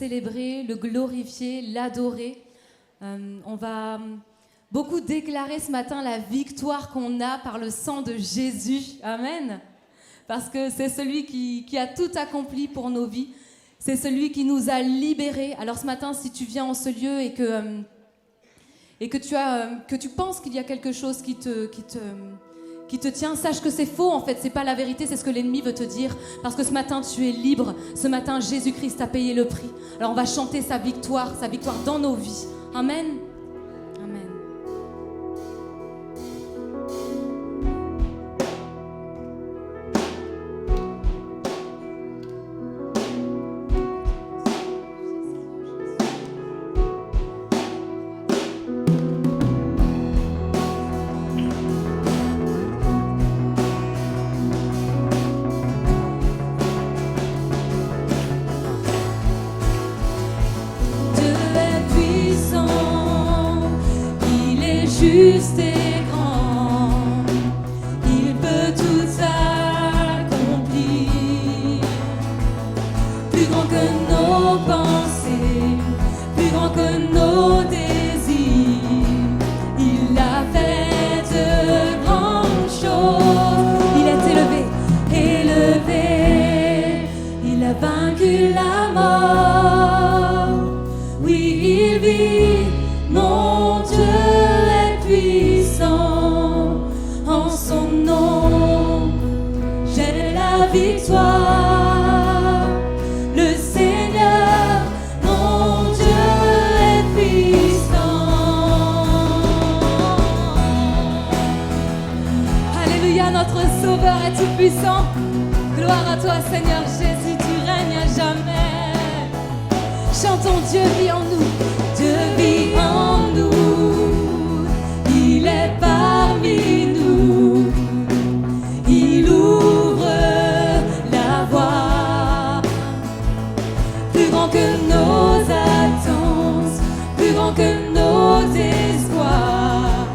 célébrer, le glorifier, l'adorer. On va beaucoup déclarer ce matin la victoire qu'on a par le sang de Jésus. Amen. Parce que c'est celui qui a tout accompli pour nos vies. C'est celui qui nous a libérés. Alors ce matin, si tu viens en ce lieu et que tu penses qu'il y a quelque chose qui te tient, sache que c'est faux en fait, c'est pas la vérité, c'est ce que l'ennemi veut te dire. Parce que ce matin, tu es libre. Ce matin, Jésus-Christ a payé le prix. Alors on va chanter sa victoire dans nos vies. Amen. Amen. Juste et grand, il peut tout accomplir. Plus grand que nos pensées, plus grand que nos désirs, il a fait de grandes choses. Il est élevé, il a vaincu la mort. Oui, il vit, mon Dieu puissant, en son nom, j'ai la victoire. Le Seigneur, mon Dieu est puissant. Alléluia, notre Sauveur est tout puissant. Gloire à toi, Seigneur Jésus, tu règnes à jamais. Chantons, Dieu vit en nous, Dieu vit en nous. Il est parmi nous, il ouvre la voie. Plus grand que nos attentes, plus grand que nos espoirs,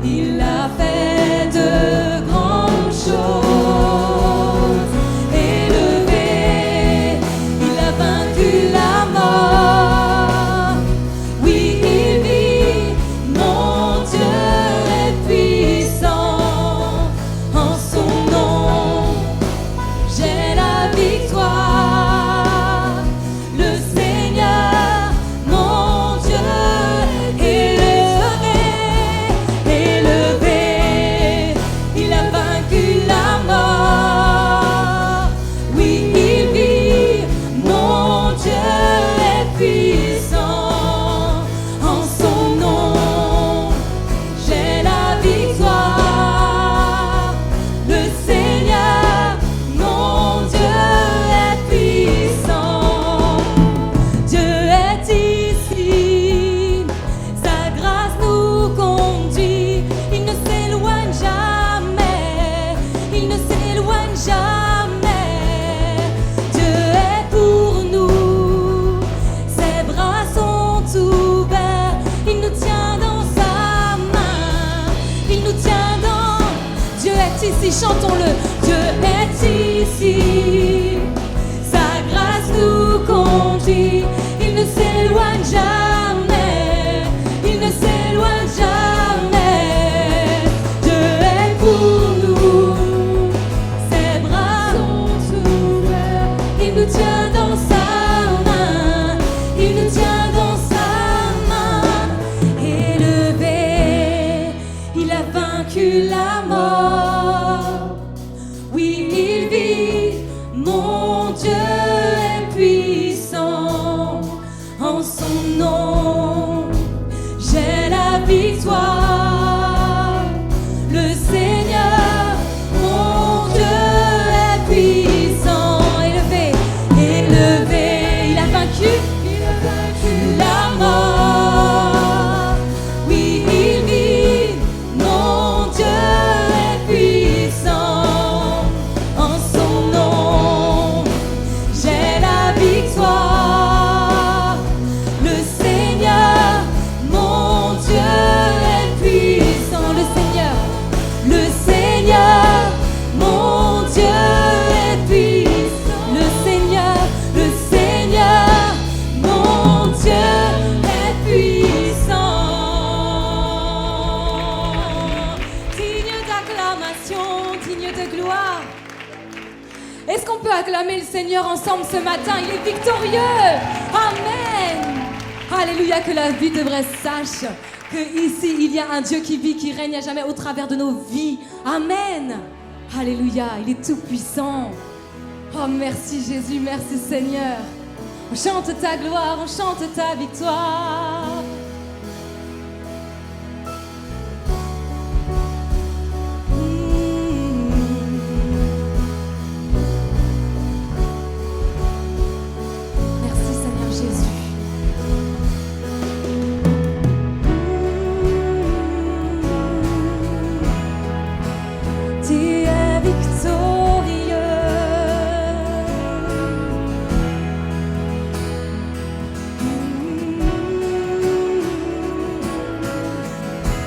il a fait de grandes choses. Élevé, il a vaincu la mort. Oui, il vit, mon Dieu est puissant. En son nom, j'ai la victoire. Le Seigneur, Seigneur ensemble ce matin. Il est victorieux. Amen. Alléluia, que la vie de vrai sache qu'ici, il y a un Dieu qui vit, qui règne à jamais au travers de nos vies. Amen. Alléluia, il est tout puissant. Oh, merci Jésus, merci Seigneur. On chante ta gloire, on chante ta victoire. Merci Seigneur Jésus. Tu es victorieux.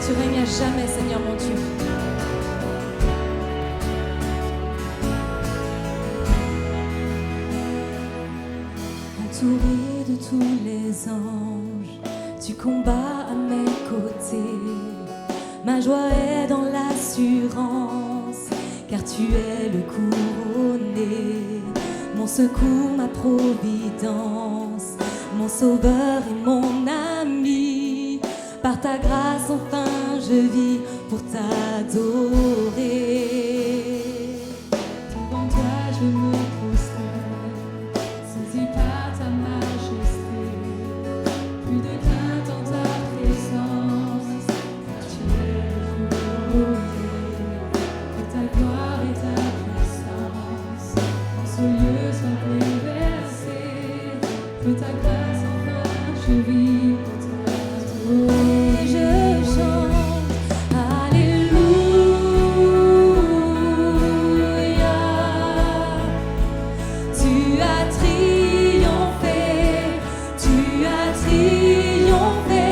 Tu règnes à jamais, Seigneur mon Dieu. Entouré de tous les anges, tu combats à mes côtés. Ma joie est dans l'assurance, car tu es le couronné. Mon secours, ma providence, mon sauveur et mon ami. Par ta grâce, enfin, je vis pour t'adorer. Devant toi, je me prosterne, saisi par ta majesté. Plus de crainte en ta présence, car tu es couronné. Que ta gloire et ta puissance en ce lieu soient bouleversées. Que ta grâce, enfin, je vis pour t'adorer. Je chante Alléluia. Tu as triomphé, tu as triomphé.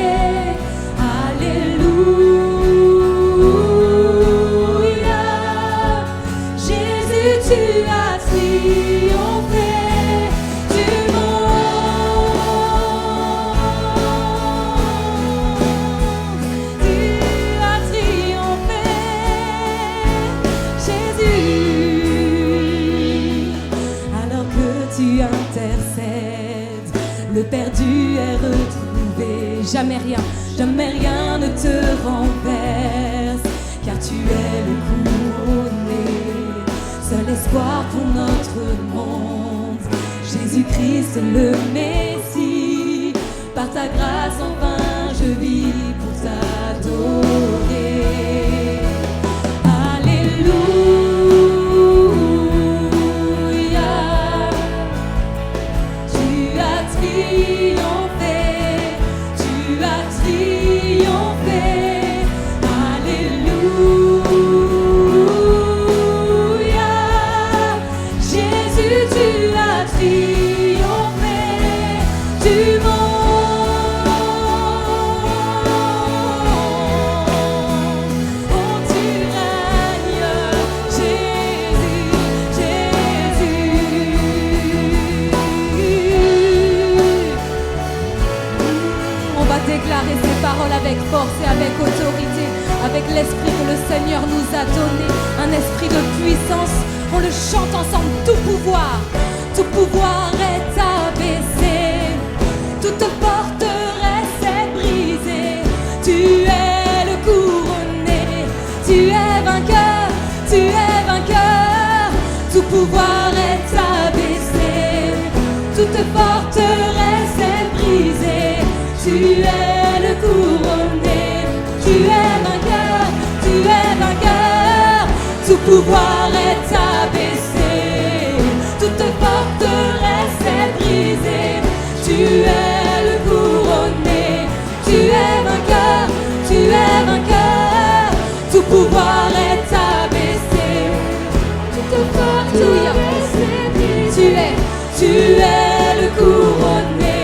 Alléluia. Jésus, tu as triomphé du monde. Tu as triomphé, Jésus. Alors que tu intercèdes, le perdu est retrouvé. Jamais rien ne te renverse, car tu es le couronné. Seul espoir pour notre monde, Jésus-Christ le Messie. Par ta grâce, enfin, je vis pour t'adorer. Alléluia. Tu as triomphé, tu as triomphé. Alléluia. Jésus, tu as triomphé du monde. Oh, tu règnes, Jésus, Jésus. On va déclarer ces paroles avec force et avec autorité, avec l'esprit que le Seigneur nous a donné, un esprit de puissance. On le chante ensemble. Tout pouvoir est abaissé, toute forteresse est brisée. Tu es le couronné, tu es vainqueur, tu es vainqueur. Tout pouvoir est abaissé, toute forteresse est brisée. Tu es le couronné, tu es vainqueur, tu es vainqueur. Tout pouvoir est abaissé, toute forteresse est brisée. Tu es le couronné, tu es vainqueur, tu es vainqueur. Tout pouvoir est abaissé, toute forteresse est brisée. Tu es le couronné,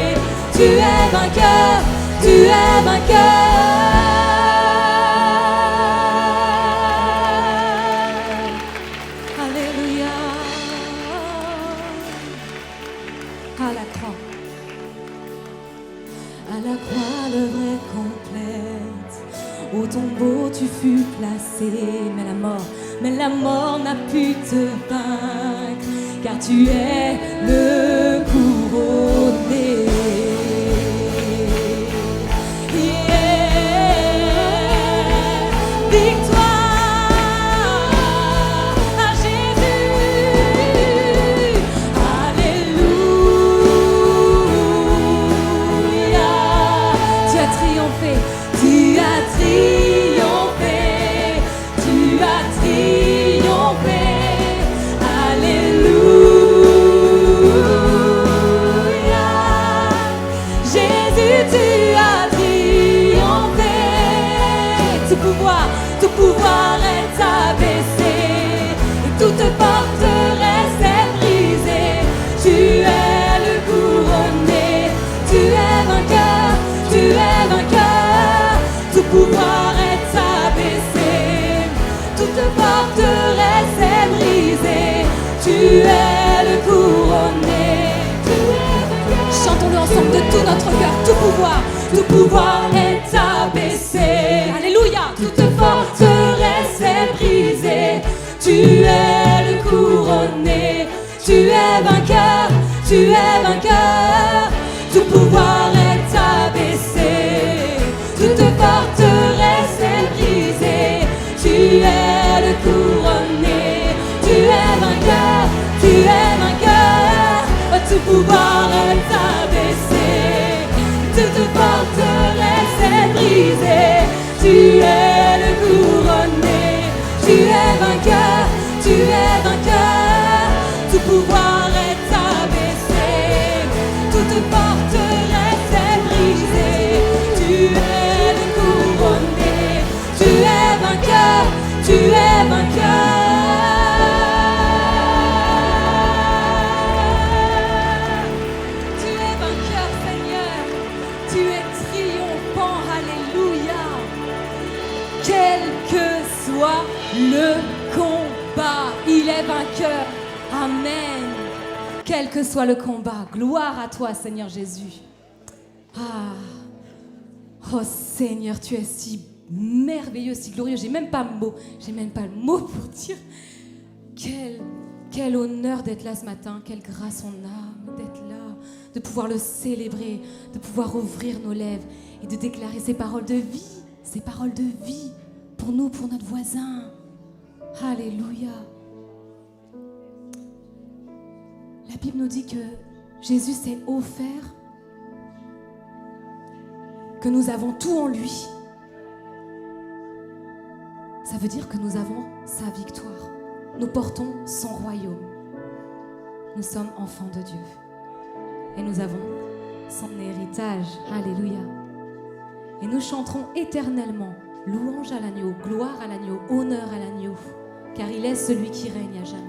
tu es vainqueur, tu es vainqueur. Alléluia. À la croix, l'œuvre est complète. Au tombeau tu fus placé, mais la mort n'a pu te vaincre. car tu es le couronné. Tout pouvoir est abaissé et toute forteresse est brisée. Tu es le couronné, tu es vainqueur, tu es vainqueur. Tout pouvoir est abaissé, toute forteresse est brisée. Tu es le couronné, tu es vainqueur. Chantons-le ensemble de tout notre cœur. Tout pouvoir est abaissé. Alléluia. Toute forteresse est brisée. Tu es le couronné, tu es vainqueur, tu es vainqueur. Tout pouvoir est abaissé, toute forteresse est brisée. Tu es le couronné, tu es vainqueur, tu es vainqueur. Oh, tout pouvoir est abaissé, toute forteresse est brisée. Tu es le couronné, tu es vainqueur, tu es vainqueur. Tout pouvoir est abaissé, toute forteresse est brisée. Tu es le couronné, tu es vainqueur, tu es vainqueur. Tu es vainqueur, Seigneur, tu es triomphant, alléluia. Quel que soit le combat, il est vainqueur. Amen. Quel que soit le combat, gloire à toi, Seigneur Jésus. Ah, oh Seigneur, tu es si merveilleux, si glorieux. J'ai même pas le mot pour dire quel honneur d'être là ce matin, quelle grâce on a d'être là, de pouvoir le célébrer, de pouvoir ouvrir nos lèvres et de déclarer ces paroles de vie. Ces paroles de vie pour nous, pour notre voisin. Alléluia. La Bible nous dit que Jésus s'est offert, que nous avons tout en lui. Ça veut dire que nous avons sa victoire. Nous portons son royaume. Nous sommes enfants de Dieu. Et nous avons son héritage. Alléluia. Et nous chanterons éternellement louange à l'agneau, gloire à l'agneau, honneur à l'agneau, car il est celui qui règne à jamais.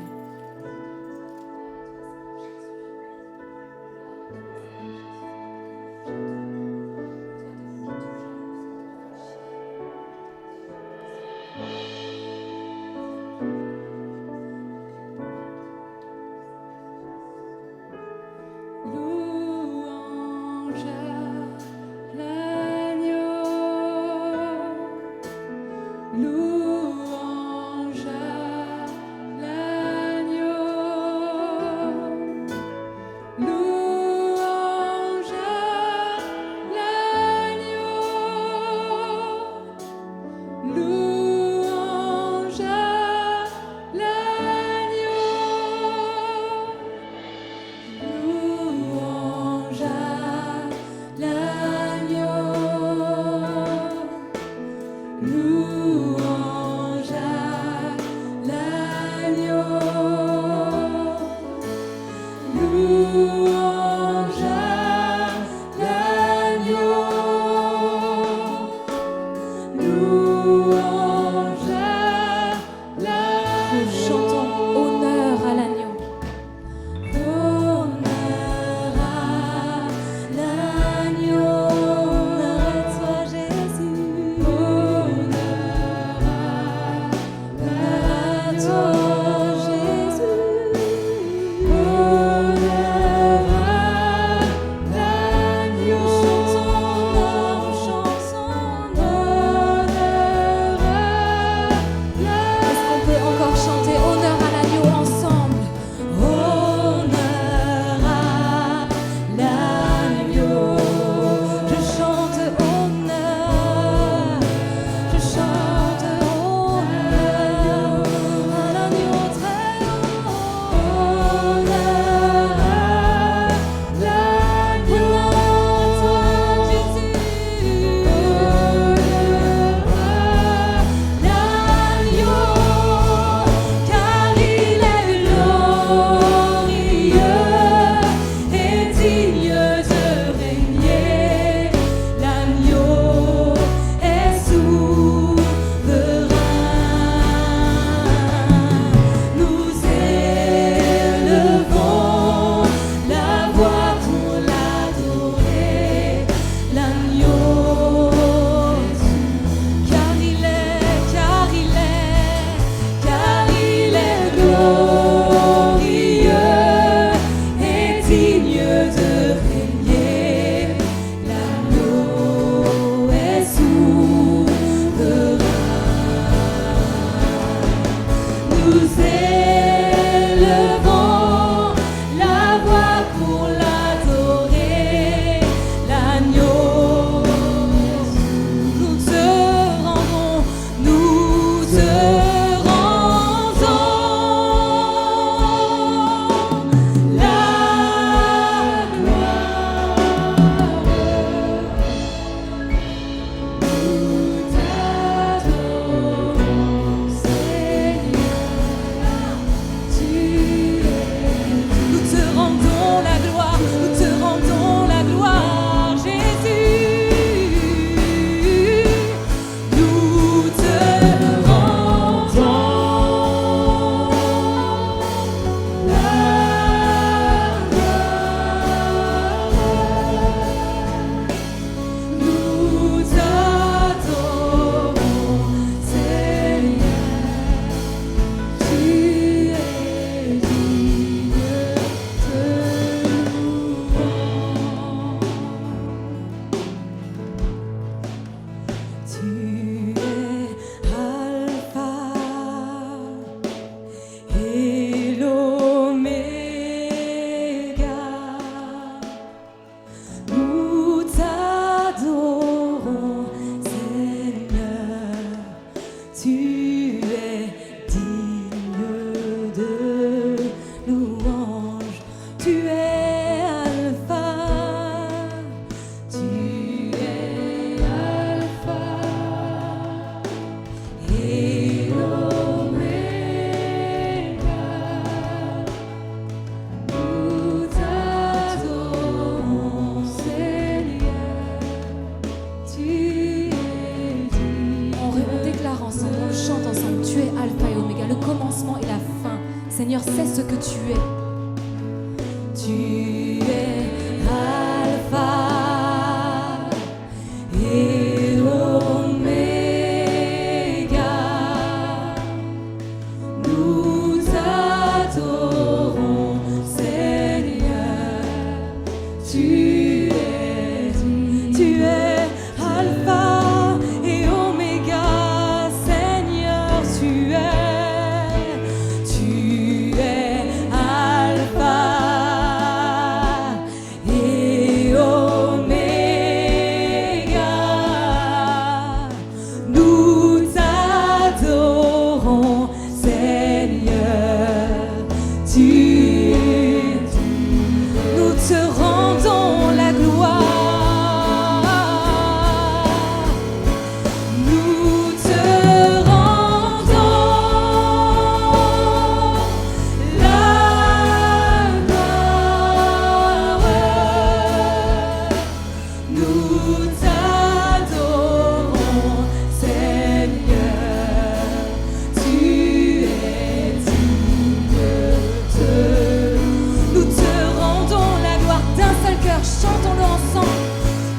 chantons-le ensemble.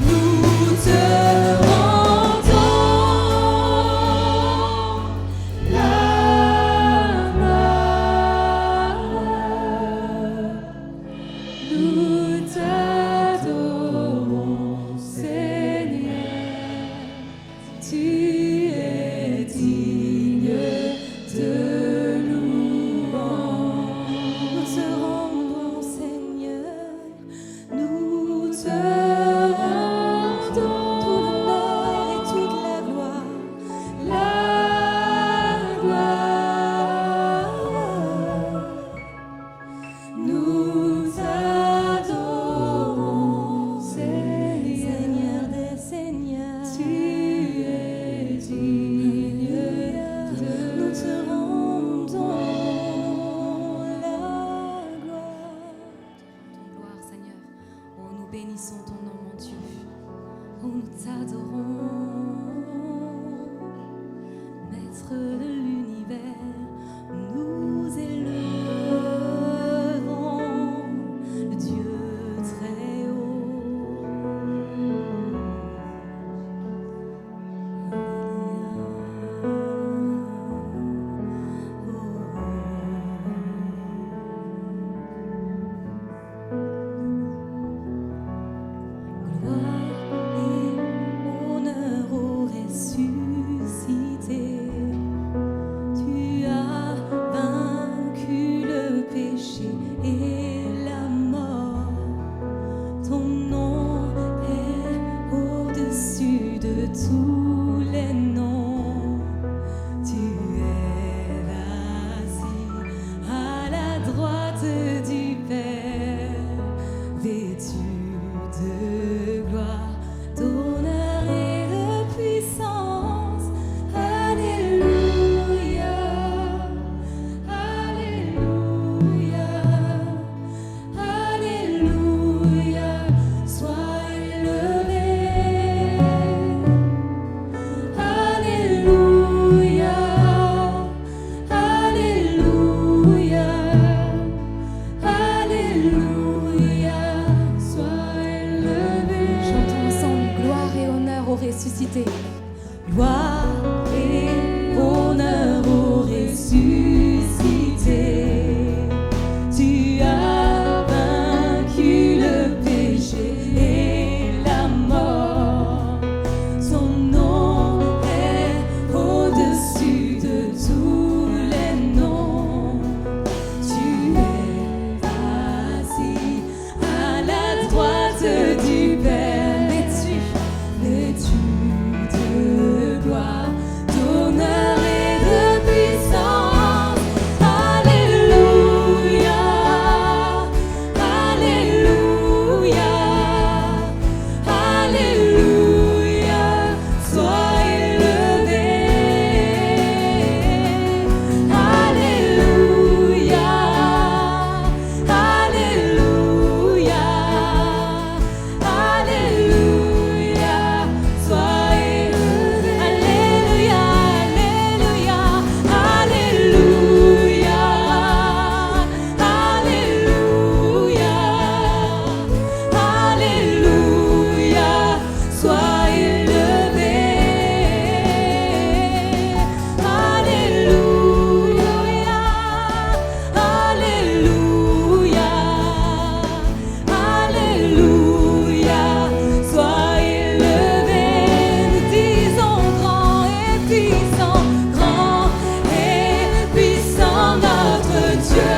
Nous te rendons la gloire. Nous t'adorons, Seigneur. Tu es digne de louange. Nous te rendons, Seigneur. Nous te rendons tout l'honneur et toute la gloire. La gloire. Nous t'adorons, Seigneur des Seigneurs. Tu es digne de nous te rendons la gloire. Ton gloire, Seigneur. Oh, nous bénissons ton nom, mon Dieu. Oh, nous t'adorons, Maître de l'univers. Nous élevons le Dieu très haut. Gloire et honneur au ressuscité. Tu as vaincu le péché et la mort. Ton nom est au-dessus de tous les noms. Tu es assis à la droite du Père, vêtu de gloire, d'honneur et de puissance. Alléluia, Alléluia, Alléluia, sois élevé. Alléluia, Alléluia, Alléluia, sois élevé. Chantons ensemble gloire et honneur au ressuscité. Gloire et honneur au ressuscité. Tu as vaincu le péché et la mort. Son nom est au-dessus de tous les noms. Tu es assis à la droite du Père, vêtu de gloire, d'honneur et de puissance. Alléluia, Alléluia, Alléluia, sois élevé. Alléluia, Alléluia, Alléluia, sois élevé. Alléluia, Alléluia, Alléluia, Alléluia, Alléluia, sois élevé. Alléluia, Alléluia, Alléluia, sois élevé. Nous disons grand et puissant notre Dieu.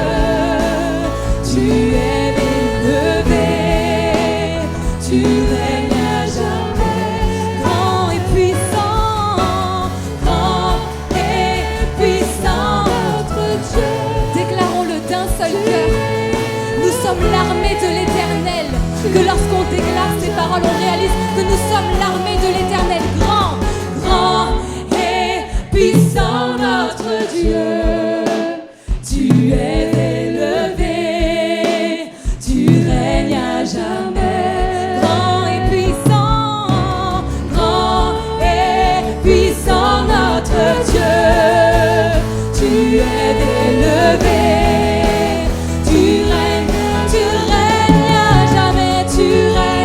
Tu es élevé, tu règnes à jamais. Grand et puissant notre Dieu. Déclarons-le d'un seul cœur. Nous sommes l'armée de l'Éternel. Que lorsqu'on déclare ces paroles, on réalise que nous sommes l'armée de l'Éternel. Grand, Grand et puissant notre Dieu. Tu es élevé, tu règnes à jamais. Grand et puissant notre Dieu. Tu es élevé, tu règnes à jamais, tu règnes.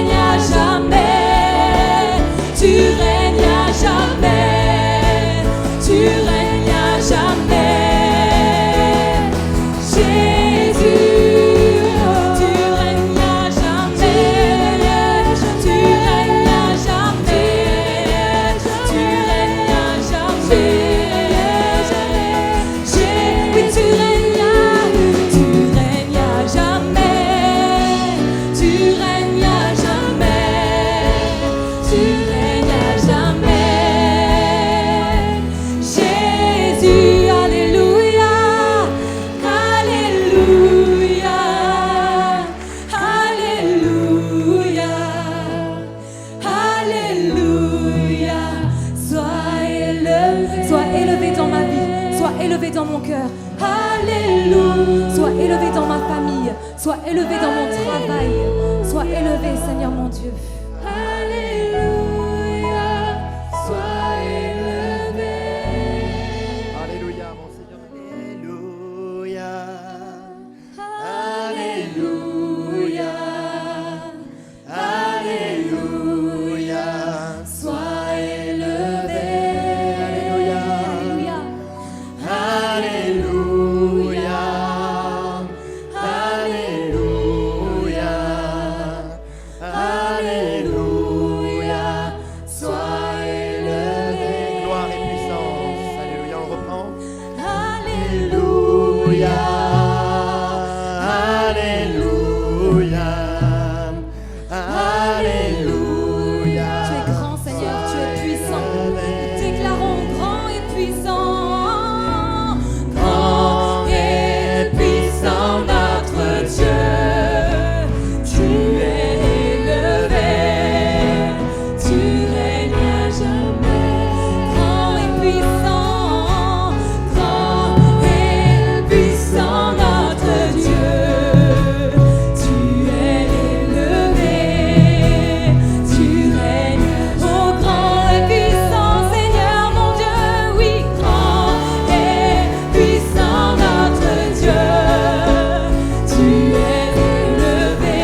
Sois élevé dans mon travail. Sois élevé, Seigneur mon Dieu. Alléluia, sois élevé. Alléluia, mon Seigneur. Alléluia. Alléluia. Alléluia. Sois élevé. Alléluia. Alléluia. Alléluia. Alléluia. Sois élevé. Gloire et puissance. Alléluia, on reprend. Alléluia. Alléluia. Alléluia. Tu es grand, Seigneur, tu es puissant. Déclarons grand et puissant. Grand et puissant notre Dieu. Tu es élevé, tu règnes à jamais. Grand et puissant, grand et puissant notre Dieu. Tu es élevé, tu règnes. Oh, grand et puissant Seigneur mon Dieu, oui, grand et puissant notre Dieu. Tu es élevé,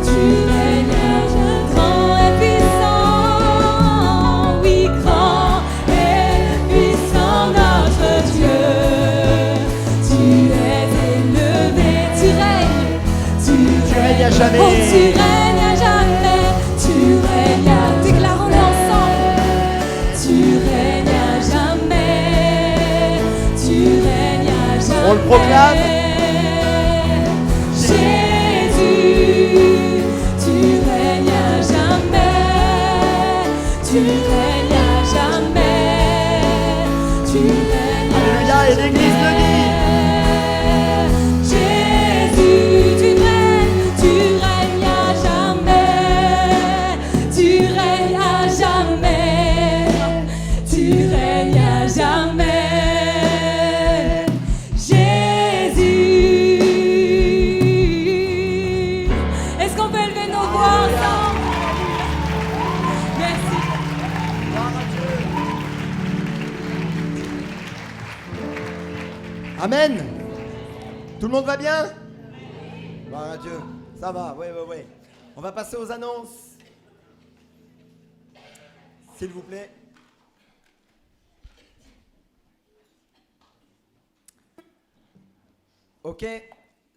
tu règnes à jamais. Grand et puissant, oui, grand et puissant notre Dieu. Tu es élevé, tu règnes, Tu règnes à jamais. oh, tu règnes à jamais, tu règnes à... Déclarons-le ensemble. Tu règnes à jamais, tu règnes à jamais. On le proclame. Jésus, tu règnes à jamais, tu règnes à jamais, tu règnes à Alléluia, et l'Église le dit. Jésus, tu règnes à jamais, tu règnes à jamais, tu règnes à jamais. Jésus, est-ce qu'on peut élever nos voix ensemble? Merci. Gloire à Dieu. Amen. Tout le monde va bien? Gloire à Dieu. Ça va, oui. On va passer aux annonces. S'il vous plaît. Ok.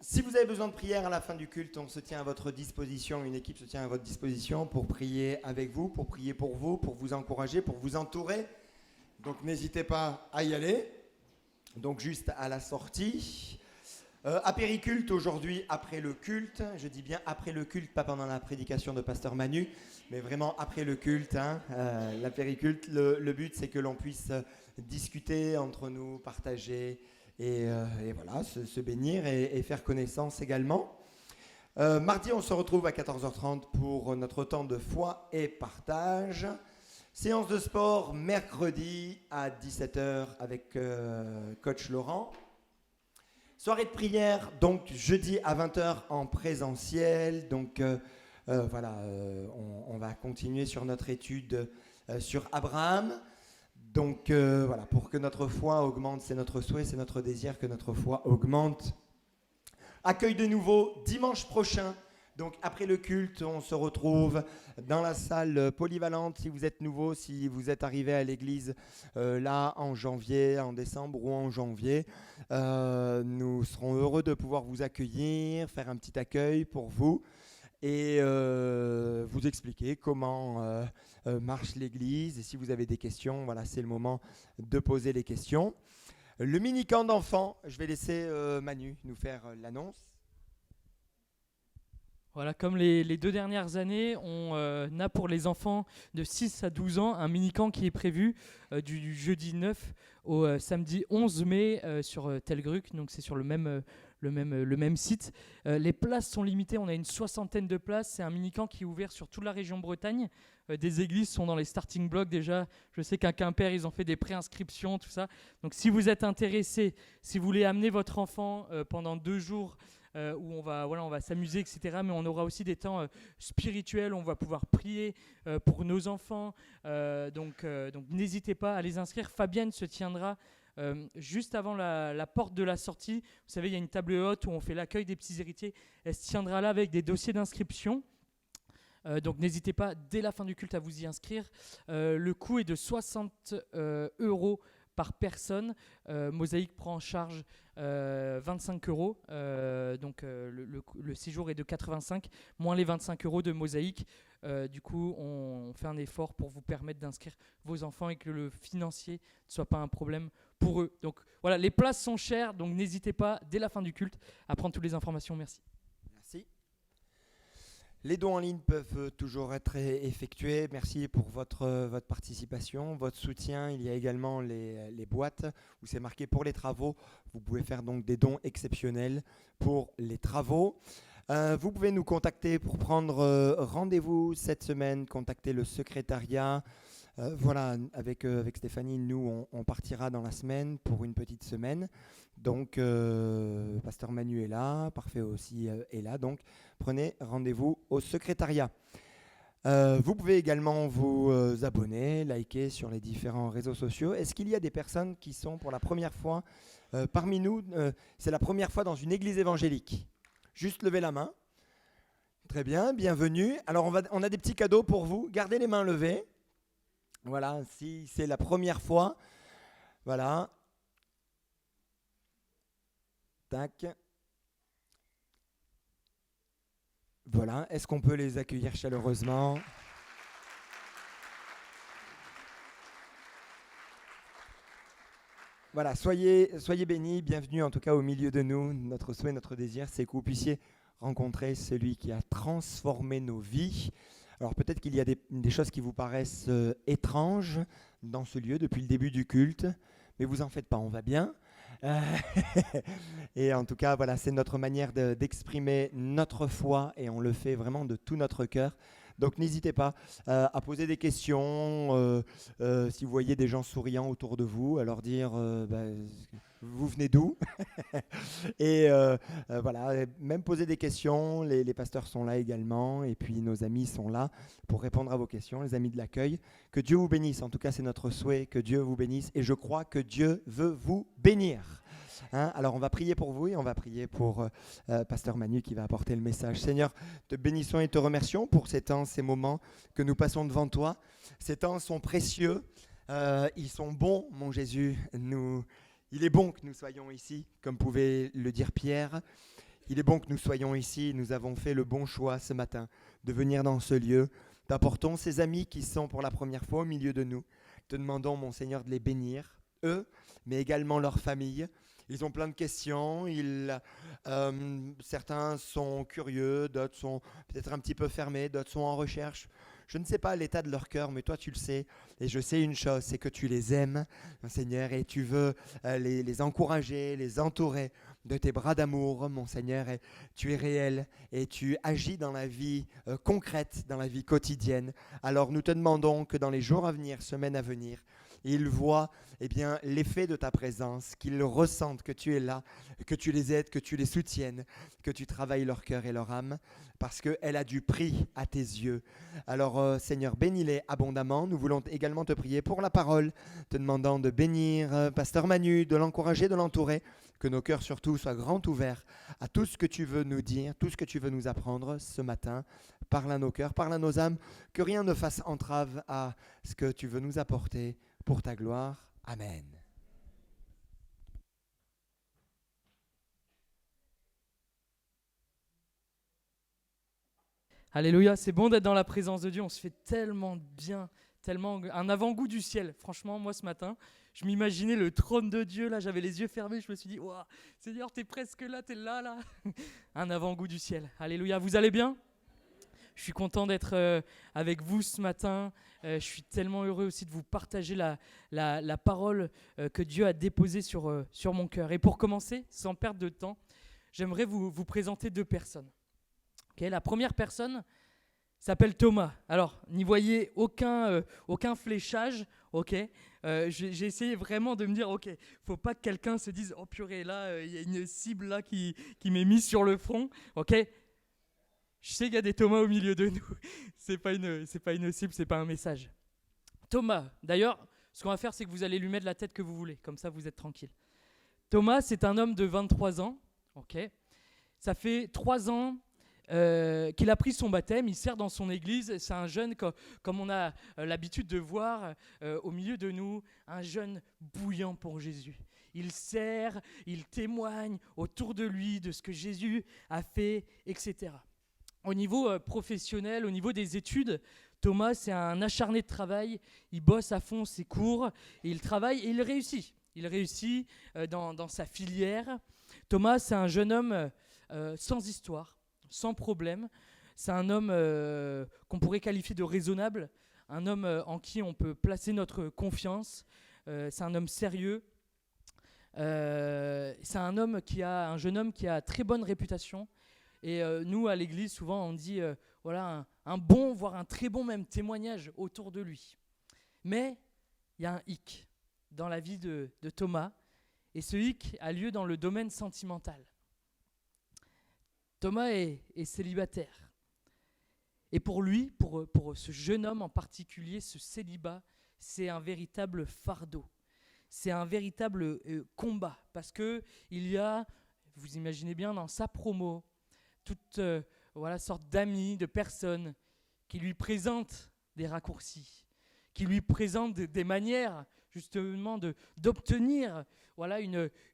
Si vous avez besoin de prière à la fin du culte, on se tient à votre disposition, une équipe se tient à votre disposition pour prier avec vous, pour prier pour vous encourager, pour vous entourer. Donc n'hésitez pas à y aller. Donc juste à la sortie. Apériculte aujourd'hui après le culte. Je dis bien après le culte, pas pendant la prédication de Pasteur Manu, mais vraiment après le culte. L'apériculte, le but c'est que l'on puisse discuter entre nous, partager et voilà, se bénir et faire connaissance également. Mardi, on se retrouve à 14h30 pour notre temps de foi et partage. Séance de sport mercredi à 17h avec coach Laurent. Soirée de prière, donc jeudi à 20h en présentiel. Donc voilà, on va continuer sur notre étude sur Abraham. Donc voilà, pour que notre foi augmente, c'est notre souhait, c'est notre désir que notre foi augmente. Accueil de nouveau dimanche prochain. Donc après le culte, on se retrouve dans la salle polyvalente. Si vous êtes nouveau, si vous êtes arrivé à l'église là en janvier, en décembre ou en janvier, nous serons heureux de pouvoir vous accueillir, faire un petit accueil pour vous et vous expliquer comment marche l'église. Et si vous avez des questions, voilà, c'est le moment de poser les questions. Le mini-camp d'enfants, je vais laisser Manu nous faire l'annonce. Voilà, comme les 2 dernières années, on a pour les enfants de 6 à 12 ans un mini-camp qui est prévu du jeudi 9 au samedi 11 mai sur Telgruc, donc c'est sur le même site. Les places sont limitées, on a une 60aine de places. C'est un mini-camp qui est ouvert sur toute la région Bretagne. Des églises sont dans les starting blocks déjà. Je sais qu'à Quimper, ils ont fait des préinscriptions, tout ça. Donc si vous êtes intéressé, si vous voulez amener votre enfant pendant 2 jours où on va s'amuser, etc. Mais on aura aussi des temps spirituels, on va pouvoir prier pour nos enfants. Donc n'hésitez pas à les inscrire. Fabienne se tiendra juste avant la porte de la sortie. Vous savez, il y a une table haute où on fait l'accueil des petits héritiers. Elle se tiendra là avec des dossiers d'inscription. Donc n'hésitez pas dès la fin du culte à vous y inscrire. Le coût est de 60 € par personne. Mosaïque prend en charge 25 €. Donc le séjour est de 85, moins les 25 € de Mosaïque. Du coup, on fait un effort pour vous permettre d'inscrire vos enfants et que le financier ne soit pas un problème pour eux. Donc voilà, les places sont chères, donc n'hésitez pas dès la fin du culte à prendre toutes les informations. Merci. Merci. Les dons en ligne peuvent toujours être effectués. Merci pour votre participation, votre soutien. Il y a également les boîtes où c'est marqué pour les travaux. Vous pouvez faire donc des dons exceptionnels pour les travaux. Vous pouvez nous contacter pour prendre rendez-vous cette semaine, contacter le secrétariat. Voilà, avec Stéphanie, nous, on partira dans la semaine pour une petite semaine. Donc, Pasteur Manu est là, Parfait aussi est là. Donc, prenez rendez-vous au secrétariat. Vous pouvez également vous abonner, liker sur les différents réseaux sociaux. Est-ce qu'il y a des personnes qui sont pour la première fois parmi nous c'est la première fois dans une église évangélique? Juste levez la main. Très bien, bienvenue. Alors, on a des petits cadeaux pour vous. Gardez les mains levées. Voilà, si c'est la première fois. Voilà. Tac. Voilà, est-ce qu'on peut les accueillir chaleureusement? Voilà, soyez bénis, bienvenue en tout cas au milieu de nous. Notre souhait, notre désir, c'est que vous puissiez rencontrer celui qui a transformé nos vies. Alors peut-être qu'il y a des choses qui vous paraissent étranges dans ce lieu depuis le début du culte, mais vous en faites pas, on va bien. Et en tout cas, voilà, c'est notre manière d'exprimer notre foi et on le fait vraiment de tout notre cœur. Donc n'hésitez pas à poser des questions, si vous voyez des gens souriants autour de vous, à leur dire vous venez d'où? Et voilà, même poser des questions, les pasteurs sont là également et puis nos amis sont là pour répondre à vos questions, les amis de l'accueil. Que Dieu vous bénisse, en tout cas c'est notre souhait, que Dieu vous bénisse et je crois que Dieu veut vous bénir. Hein, alors on va prier pour vous et on va prier pour Pasteur Manu qui va apporter le message. Seigneur, te bénissons et te remercions pour ces temps, ces moments que nous passons devant toi. Ces temps sont précieux, ils sont bons, mon Jésus. Il est bon que nous soyons ici, comme pouvait le dire Pierre. Il est bon que nous soyons ici. Nous avons fait le bon choix ce matin de venir dans ce lieu. T'apportons ces amis qui sont pour la première fois au milieu de nous. Te demandons, mon Seigneur, de les bénir, eux, mais également leurs familles. Ils ont plein de questions, certains sont curieux, d'autres sont peut-être un petit peu fermés, d'autres sont en recherche. Je ne sais pas l'état de leur cœur, mais toi tu le sais. Et je sais une chose, c'est que tu les aimes, mon Seigneur, et tu veux les encourager, les entourer de tes bras d'amour, mon Seigneur. Et tu es réel et tu agis dans la vie concrète, dans la vie quotidienne. Alors nous te demandons que dans les jours à venir, semaines à venir, ils voient l'effet de ta présence, qu'ils ressentent que tu es là, que tu les aides, que tu les soutiennes, que tu travailles leur cœur et leur âme, parce qu'elle a du prix à tes yeux. Alors Seigneur, bénis-les abondamment. Nous voulons également te prier pour la parole, te demandant de bénir Pasteur Manu, de l'encourager, de l'entourer, que nos cœurs surtout soient grands ouverts à tout ce que tu veux nous dire, tout ce que tu veux nous apprendre ce matin. Parle à nos cœurs, parle à nos âmes, que rien ne fasse entrave à ce que tu veux nous apporter pour ta gloire. Amen. Alléluia, c'est bon d'être dans la présence de Dieu, on se fait tellement bien, tellement un avant-goût du ciel. Franchement, moi ce matin, je m'imaginais le trône de Dieu, là j'avais les yeux fermés, je me suis dit, wow, Seigneur, t'es presque là, t'es là. Un avant-goût du ciel. Alléluia, vous allez bien ? Je suis content d'être avec vous ce matin. Je suis tellement heureux aussi de vous partager la parole que Dieu a déposée sur mon cœur. Et pour commencer, sans perdre de temps, j'aimerais vous présenter deux personnes. Okay, la première personne s'appelle Thomas. Alors, n'y voyez aucun fléchage, okay, j'ai essayé vraiment de me dire, ok, faut pas que quelqu'un se dise, oh purée, là, il y a une cible là qui m'est mise sur le front, ok. Je sais qu'il y a des Thomas au milieu de nous. C'est pas une cible, c'est pas un message. Thomas, d'ailleurs, ce qu'on va faire, c'est que vous allez lui mettre la tête que vous voulez, comme ça vous êtes tranquille. Thomas, c'est un homme de 23 ans, ok. Ça fait 3 ans qu'il a pris son baptême, il sert dans son église. C'est un jeune, comme on a l'habitude de voir au milieu de nous, un jeune bouillant pour Jésus. Il sert, il témoigne autour de lui de ce que Jésus a fait, etc. Au niveau professionnel, au niveau des études, Thomas, c'est un acharné de travail. Il bosse à fond ses cours, et il travaille et il réussit. Il réussit dans sa filière. Thomas, c'est un jeune homme sans histoire, sans problème. C'est un homme qu'on pourrait qualifier de raisonnable, un homme en qui on peut placer notre confiance. C'est un homme sérieux. C'est un jeune homme qui a très bonne réputation. Et nous, à l'église, souvent, on dit voilà, un bon, voire un très bon même témoignage autour de lui. Mais il y a un hic dans la vie de Thomas, et ce hic a lieu dans le domaine sentimental. Thomas est célibataire. Et pour lui, pour ce jeune homme en particulier, ce célibat, c'est un véritable fardeau. C'est un véritable combat, parce qu'il y a, vous imaginez bien, dans sa promo, toute sorte d'amis, de personnes qui lui présentent des raccourcis, qui lui présentent des manières justement d'obtenir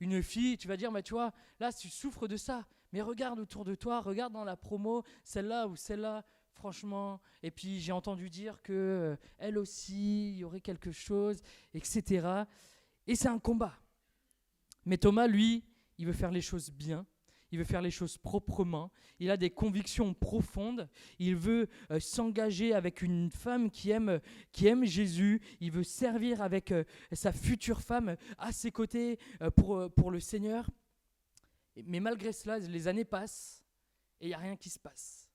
une fille. Tu vas dire, mais tu vois, là tu souffres de ça, mais regarde autour de toi, regarde dans la promo, celle-là ou celle-là, franchement, et puis j'ai entendu dire que elle aussi, il y aurait quelque chose, etc. Et c'est un combat. Mais Thomas, lui, il veut faire les choses bien. Il veut faire les choses proprement. Il a des convictions profondes. Il veut s'engager avec une femme qui aime Jésus. Il veut servir avec sa future femme à ses côtés pour le Seigneur. Mais malgré cela, les années passent et il n'y a rien qui se passe.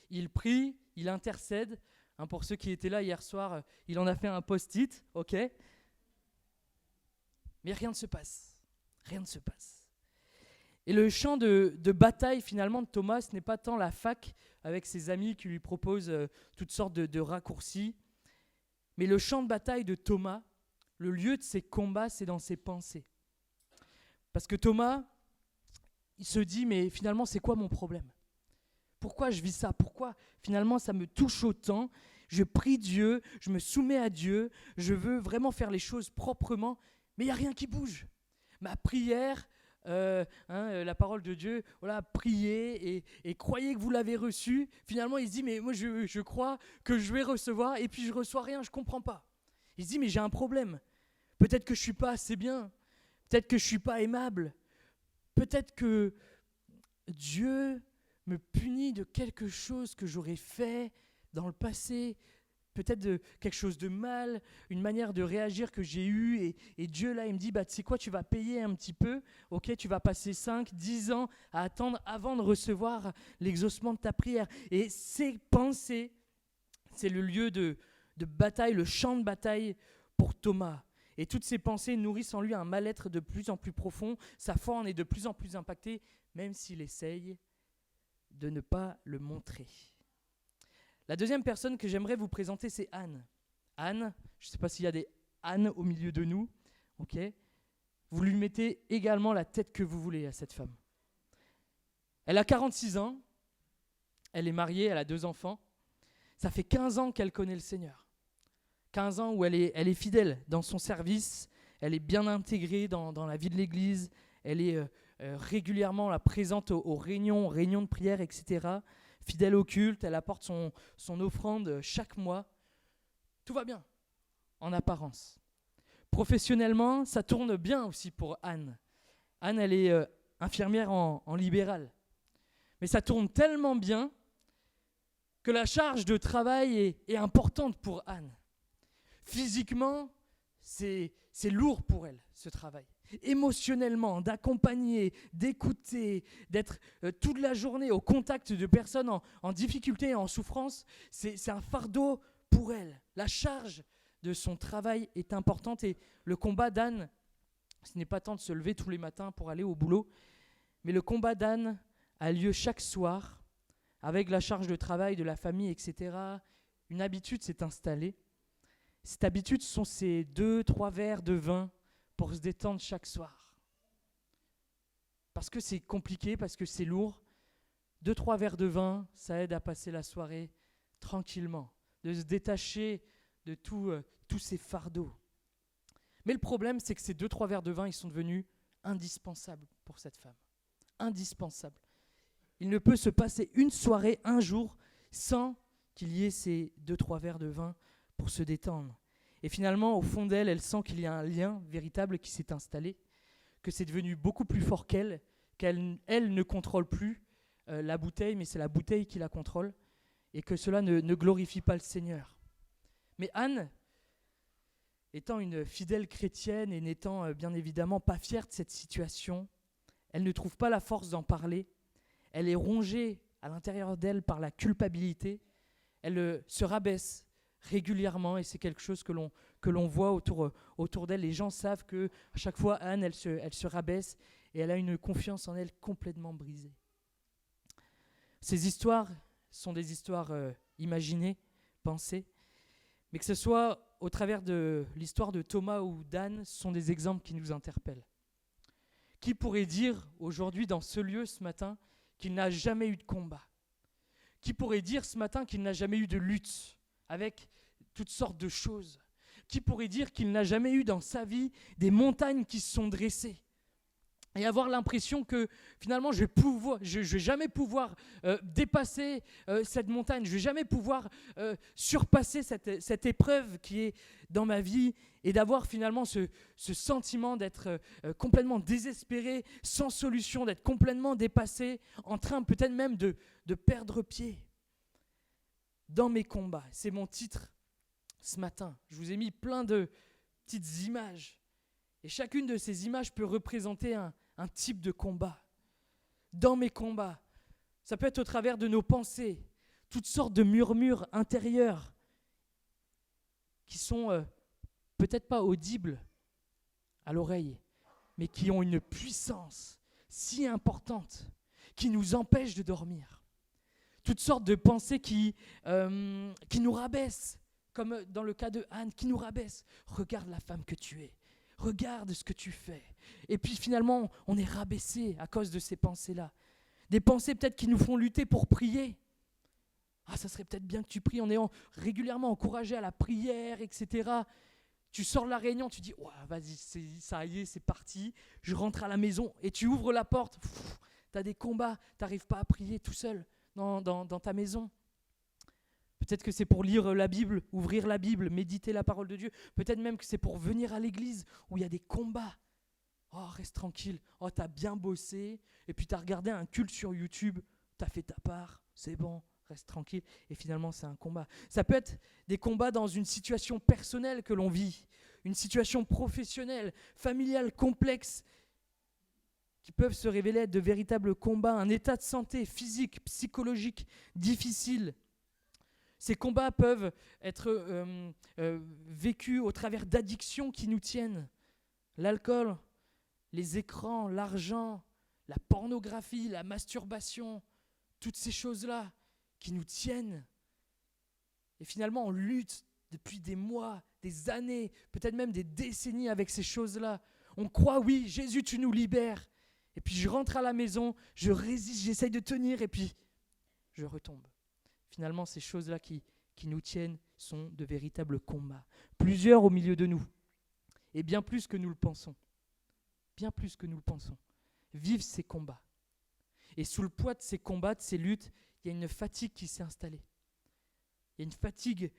Il prie, il intercède. Pour ceux qui étaient là hier soir, il en a fait un post-it, ok ? Mais rien ne se passe. Rien ne se passe. Et le champ de bataille finalement de Thomas, ce n'est pas tant la fac avec ses amis qui lui proposent toutes sortes de raccourcis, mais le champ de bataille de Thomas, le lieu de ses combats, c'est dans ses pensées. Parce que Thomas, il se dit, mais finalement, c'est quoi mon problème ? Pourquoi je vis ça ? Pourquoi finalement ça me touche autant ? Je prie Dieu, je me soumets à Dieu, je veux vraiment faire les choses proprement, mais il n'y a rien qui bouge. Ma prière... la parole de Dieu, voilà, priez et croyez que vous l'avez reçu. Finalement, il se dit, mais moi je crois que je vais recevoir et puis je reçois rien, je comprends pas. Il se dit, mais j'ai un problème. Peut-être que je suis pas assez bien. Peut-être que je suis pas aimable. Peut-être que Dieu me punit de quelque chose que j'aurais fait dans le passé. Peut-être de quelque chose de mal, une manière de réagir que j'ai eue. Et Dieu, là, il me dit, tu sais quoi, tu vas payer un petit peu, ok, tu vas passer 5, 10 ans à attendre avant de recevoir l'exaucement de ta prière. Et ces pensées, c'est le lieu de bataille, le champ de bataille pour Thomas. Et toutes ces pensées nourrissent en lui un mal-être de plus en plus profond. Sa foi en est de plus en plus impactée, même s'il essaye de ne pas le montrer. La deuxième personne que j'aimerais vous présenter, c'est Anne. Anne, je ne sais pas s'il y a des Anne au milieu de nous, ok ? Vous lui mettez également la tête que vous voulez à cette femme. Elle a 46 ans, elle est mariée, elle a 2 enfants. Ça fait 15 ans qu'elle connaît le Seigneur. 15 ans où elle est fidèle dans son service, elle est bien intégrée dans la vie de l'Église, elle est régulièrement là, présente aux réunions de prière, etc., fidèle au culte, elle apporte son offrande chaque mois. Tout va bien, en apparence. Professionnellement, ça tourne bien aussi pour Anne. Anne, elle est infirmière en libéral. Mais ça tourne tellement bien que la charge de travail est importante pour Anne. Physiquement, c'est lourd pour elle, ce travail. Émotionnellement, d'accompagner, d'écouter, d'être toute la journée au contact de personnes en difficulté et en souffrance, c'est un fardeau pour elle. La charge de son travail est importante et le combat d'Anne, ce n'est pas tant de se lever tous les matins pour aller au boulot, mais le combat d'Anne a lieu chaque soir avec la charge de travail de la famille, etc. Une habitude s'est installée. Cette habitude sont ces 2-3 verres de vin pour se détendre chaque soir. Parce que c'est compliqué, parce que c'est lourd. 2-3 verres de vin, ça aide à passer la soirée tranquillement, de se détacher de tous ces fardeaux. Mais le problème, c'est que ces 2-3 verres de vin, ils sont devenus indispensables pour cette femme. Indispensables. Il ne peut se passer une soirée, un jour, sans qu'il y ait ces 2-3 verres de vin pour se détendre. Et finalement, au fond d'elle, elle sent qu'il y a un lien véritable qui s'est installé, que c'est devenu beaucoup plus fort qu'elle ne contrôle plus la bouteille, mais c'est la bouteille qui la contrôle, et que cela ne glorifie pas le Seigneur. Mais Anne, étant une fidèle chrétienne et n'étant bien évidemment pas fière de cette situation, elle ne trouve pas la force d'en parler. Elle est rongée à l'intérieur d'elle par la culpabilité. Elle se rabaisse régulièrement et c'est quelque chose que l'on voit autour d'elle. Les gens savent qu'à chaque fois, Anne, elle se rabaisse et elle a une confiance en elle complètement brisée. Ces histoires sont des histoires imaginées, pensées, mais que ce soit au travers de l'histoire de Thomas ou d'Anne, ce sont des exemples qui nous interpellent. Qui pourrait dire aujourd'hui dans ce lieu ce matin qu'il n'a jamais eu de combat? Qui pourrait dire ce matin qu'il n'a jamais eu de lutte avec toutes sortes de choses? Qui pourrait dire qu'il n'a jamais eu dans sa vie des montagnes qui se sont dressées? Et avoir l'impression que finalement je vais jamais pouvoir dépasser cette montagne, je vais jamais pouvoir surpasser cette épreuve qui est dans ma vie, et d'avoir finalement ce sentiment d'être complètement désespéré, sans solution, d'être complètement dépassé, en train peut-être même de perdre pied. Dans mes combats, c'est mon titre ce matin. Je vous ai mis plein de petites images, et chacune de ces images peut représenter un type de combat. Dans mes combats, ça peut être au travers de nos pensées, toutes sortes de murmures intérieurs qui sont peut-être pas audibles à l'oreille, mais qui ont une puissance si importante, qui nous empêchent de dormir. Toutes sortes de pensées qui nous rabaissent, comme dans le cas de Anne, qui nous rabaissent. Regarde la femme que tu es. Regarde ce que tu fais. Et puis finalement, on est rabaissé à cause de ces pensées-là. Des pensées peut-être qui nous font lutter pour prier. Ah, ça serait peut-être bien que tu pries. On est régulièrement encouragé à la prière, etc. Tu sors de la réunion, tu dis oh, « vas-y, ça y est, c'est parti. Je rentre à la maison. » Et tu ouvres la porte. Tu as des combats. Tu n'arrives pas à prier tout seul dans ta maison. Peut-être que c'est pour lire la Bible, ouvrir la Bible, méditer la parole de Dieu. Peut-être même que c'est pour venir à l'église où il y a des combats. Oh, reste tranquille. Oh, t'as bien bossé. Et puis t'as regardé un culte sur YouTube. T'as fait ta part. C'est bon, reste tranquille. Et finalement, c'est un combat. Ça peut être des combats dans une situation personnelle que l'on vit. Une situation professionnelle, familiale, complexe, qui peuvent se révéler être de véritables combats. Un état de santé physique, psychologique, difficile. Ces combats peuvent être vécus au travers d'addictions qui nous tiennent. L'alcool, les écrans, l'argent, la pornographie, la masturbation, toutes ces choses-là qui nous tiennent. Et finalement, on lutte depuis des mois, des années, peut-être même des décennies avec ces choses-là. On croit, oui, Jésus, tu nous libères. Et puis je rentre à la maison, je résiste, j'essaye de tenir et puis je retombe. Finalement, ces choses-là qui nous tiennent sont de véritables combats. Plusieurs au milieu de nous. Et bien plus que nous le pensons. Bien plus que nous le pensons. Vivent ces combats. Et sous le poids de ces combats, de ces luttes, il y a une fatigue qui s'est installée. Il y a une fatigue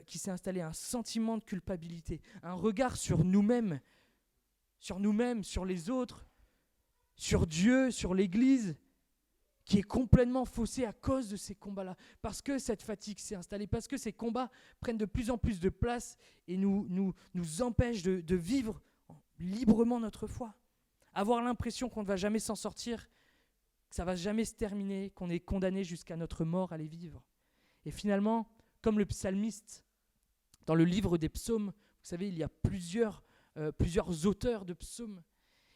qui s'est installée, un sentiment de culpabilité, un regard sur nous-mêmes, sur les autres, sur Dieu, sur l'Église, qui est complètement faussé à cause de ces combats-là, parce que cette fatigue s'est installée, parce que ces combats prennent de plus en plus de place et nous empêchent de vivre librement notre foi. Avoir l'impression qu'on ne va jamais s'en sortir, que ça ne va jamais se terminer, qu'on est condamné jusqu'à notre mort à les vivre. Et finalement, comme le psalmiste Dans le livre des psaumes, vous savez, il y a plusieurs auteurs de psaumes.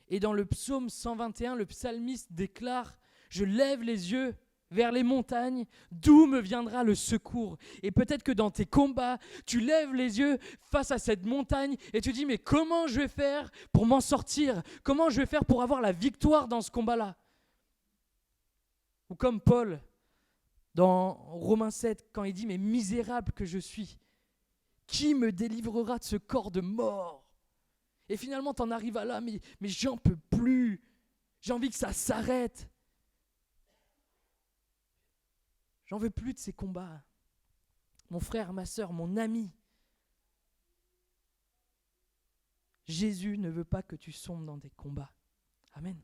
Et dans le psaume 121, le psalmiste déclare « Je lève les yeux vers les montagnes, d'où me viendra le secours ?» Et peut-être que dans tes combats, tu lèves les yeux face à cette montagne et tu dis « Mais comment je vais faire pour m'en sortir ? Comment je vais faire pour avoir la victoire dans ce combat-là ?» Ou comme Paul, dans Romains 7, quand il dit « Mais misérable que je suis, qui me délivrera de ce corps de mort ?» Et finalement, tu en arrives à là, mais j'en peux plus. J'ai envie que ça s'arrête. J'en veux plus de ces combats. Mon frère, ma sœur, mon ami. Jésus ne veut pas que tu sombres dans des combats. Amen.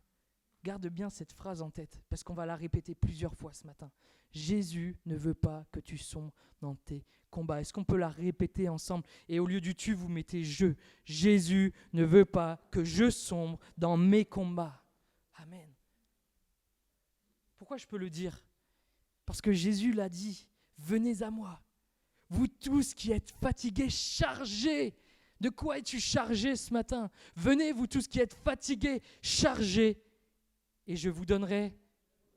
Garde bien cette phrase en tête, parce qu'on va la répéter plusieurs fois ce matin. Jésus ne veut pas que tu sombres dans tes combats. Est-ce qu'on peut la répéter ensemble ? Et au lieu du tu, vous mettez je. Jésus ne veut pas que je sombre dans mes combats. Amen. Pourquoi je peux le dire ? Parce que Jésus l'a dit, venez à moi, vous tous qui êtes fatigués, chargés. De quoi es-tu chargé ce matin ? Venez, vous tous qui êtes fatigués, chargés, et je vous donnerai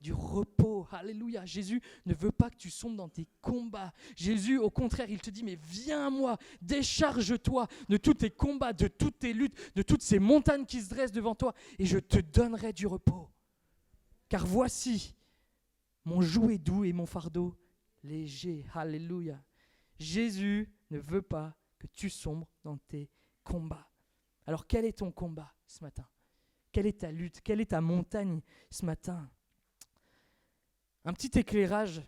du repos. Alléluia. Jésus ne veut pas que tu sombres dans tes combats. Jésus, au contraire, il te dit, mais viens à moi, décharge-toi de tous tes combats, de toutes tes luttes, de toutes ces montagnes qui se dressent devant toi, et je te donnerai du repos. Car voici, mon joug est doux et mon fardeau léger. Alléluia. Jésus ne veut pas que tu sombres dans tes combats. Alors quel est ton combat ce matin ? Quelle est ta lutte ? Quelle est ta montagne ce matin ? Un petit éclairage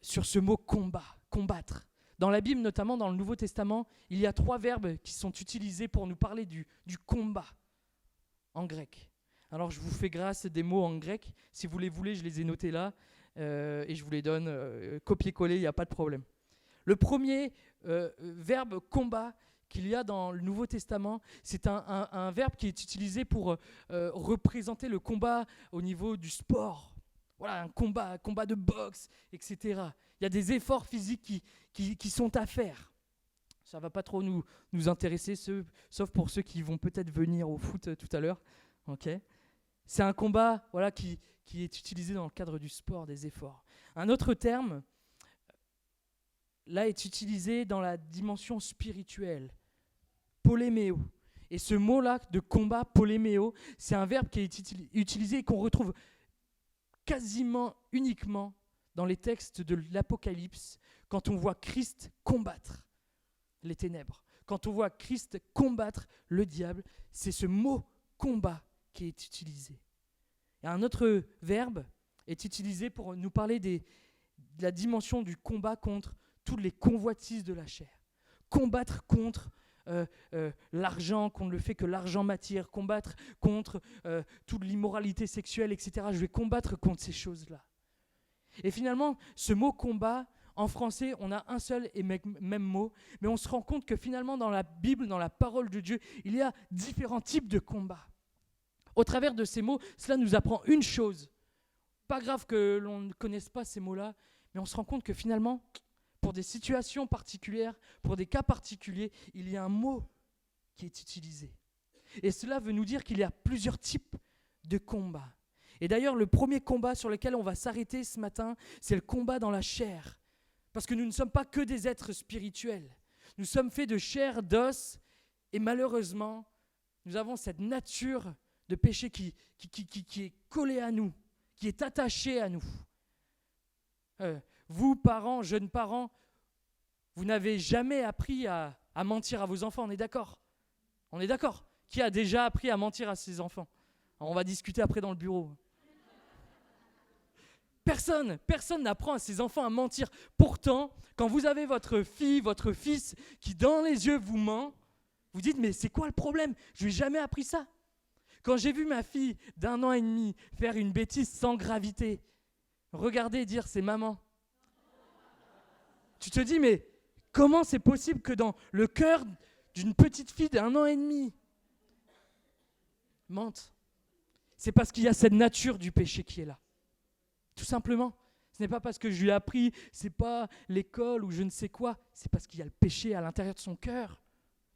sur ce mot combat, combattre. Dans la Bible, notamment dans le Nouveau Testament, il y a 3 verbes qui sont utilisés pour nous parler du combat en grec. Alors je vous fais grâce des mots en grec. Si vous les voulez, je les ai notés là et je vous les donne copier-coller, il n'y a pas de problème. Le premier verbe combat qu'il y a dans le Nouveau Testament, c'est un verbe qui est utilisé pour représenter le combat au niveau du sport. Voilà, un combat de boxe, etc. Il y a des efforts physiques qui sont à faire. Ça ne va pas trop nous intéresser, sauf pour ceux qui vont peut-être venir au foot tout à l'heure. Okay. C'est un combat qui est utilisé dans le cadre du sport, des efforts. Un autre terme, là, est utilisé dans la dimension spirituelle, poléméo. Et ce mot-là de combat, poléméo, c'est un verbe qui est utilisé et qu'on retrouve quasiment uniquement dans les textes de l'Apocalypse, quand on voit Christ combattre les ténèbres. Quand on voit Christ combattre le diable, c'est ce mot combat qui est utilisé. Et un autre verbe est utilisé pour nous parler de la dimension du combat contre toutes les convoitises de la chair. Combattre contre l'argent, contre le fait que l'argent m'attire, combattre contre toute l'immoralité sexuelle, etc. Je vais combattre contre ces choses-là. Et finalement, ce mot combat, en français, on a un seul et même mot, mais on se rend compte que finalement, dans la Bible, dans la parole de Dieu, il y a différents types de combats. Au travers de ces mots, cela nous apprend une chose. Pas grave que l'on ne connaisse pas ces mots-là, mais on se rend compte que finalement, pour des situations particulières, pour des cas particuliers, il y a un mot qui est utilisé. Et cela veut nous dire qu'il y a plusieurs types de combats. Et d'ailleurs, le premier combat sur lequel on va s'arrêter ce matin, c'est le combat dans la chair. Parce que nous ne sommes pas que des êtres spirituels. Nous sommes faits de chair, d'os, et malheureusement, nous avons cette nature de péché qui est collée à nous, qui est attachée à nous. Vous, parents, jeunes parents, vous n'avez jamais appris à mentir à vos enfants, on est d'accord ? On est d'accord ? Qui a déjà appris à mentir à ses enfants ? Alors, on va discuter après dans le bureau. Personne n'apprend à ses enfants à mentir. Pourtant, quand vous avez votre fille, votre fils qui dans les yeux vous ment, vous dites mais c'est quoi le problème ? Je lui ai jamais appris ça. Quand j'ai vu ma fille d'1 an et demi faire une bêtise sans gravité, regarder et dire c'est maman. Tu te dis mais comment c'est possible que dans le cœur d'une petite fille d'1 an et demi mente ? C'est parce qu'il y a cette nature du péché qui est là. Tout simplement, Ce n'est pas parce que je lui ai appris, c'est pas l'école ou je ne sais quoi. C'est parce qu'il y a le péché à l'intérieur de son cœur.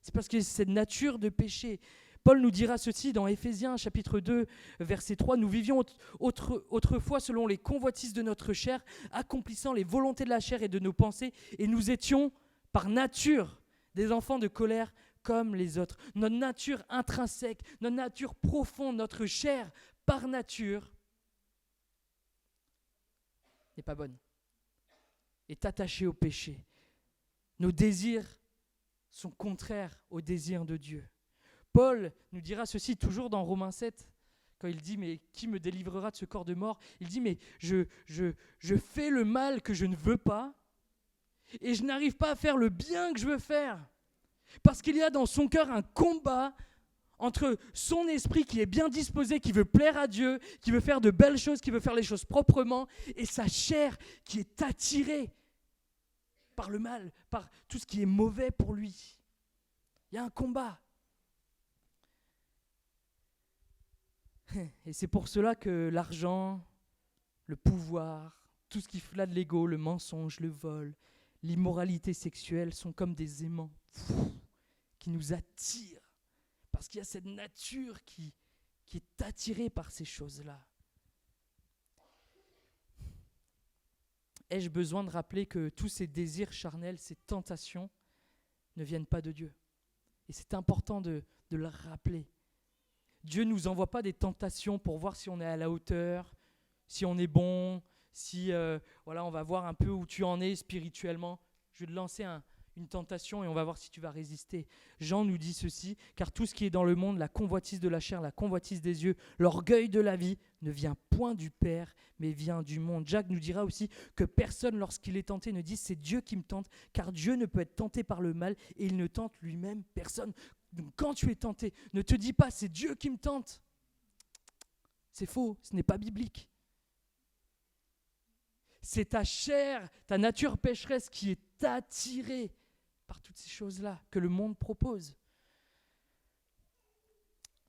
C'est parce qu'il y a cette nature de péché. Paul nous dira ceci dans Éphésiens chapitre 2, verset 3. « Nous vivions autrefois selon les convoitises de notre chair, accomplissant les volontés de la chair et de nos pensées, et nous étions par nature des enfants de colère comme les autres. » Notre nature intrinsèque, notre nature profonde, notre chair par nature n'est pas bonne, est attachée au péché. Nos désirs sont contraires aux désirs de Dieu. Paul nous dira ceci toujours dans Romains 7, quand il dit « Mais qui me délivrera de ce corps de mort ?» Il dit « Mais je fais le mal que je ne veux pas et je n'arrive pas à faire le bien que je veux faire. » Parce qu'il y a dans son cœur un combat entre son esprit qui est bien disposé, qui veut plaire à Dieu, qui veut faire de belles choses, qui veut faire les choses proprement, et sa chair qui est attirée par le mal, par tout ce qui est mauvais pour lui. Il y a un combat. Et c'est pour cela que l'argent, le pouvoir, tout ce qui flatte l'ego, le mensonge, le vol, l'immoralité sexuelle sont comme des aimants qui nous attirent. Parce qu'il y a cette nature qui est attirée par ces choses-là. Ai-je besoin de rappeler que tous ces désirs charnels, ces tentations, ne viennent pas de Dieu? Et c'est important de le rappeler. Dieu ne nous envoie pas des tentations pour voir si on est à la hauteur, si on est bon, si on va voir un peu où tu en es spirituellement. Je vais te lancer une tentation et on va voir si tu vas résister. Jean nous dit ceci, car tout ce qui est dans le monde, la convoitise de la chair, la convoitise des yeux, l'orgueil de la vie, ne vient point du Père, mais vient du monde. Jacques nous dira aussi que personne, lorsqu'il est tenté, ne dit c'est Dieu qui me tente, car Dieu ne peut être tenté par le mal et il ne tente lui-même personne. Donc quand tu es tenté, ne te dis pas c'est Dieu qui me tente. C'est faux, ce n'est pas biblique. C'est ta chair, ta nature pécheresse qui est attirée par toutes ces choses-là que le monde propose.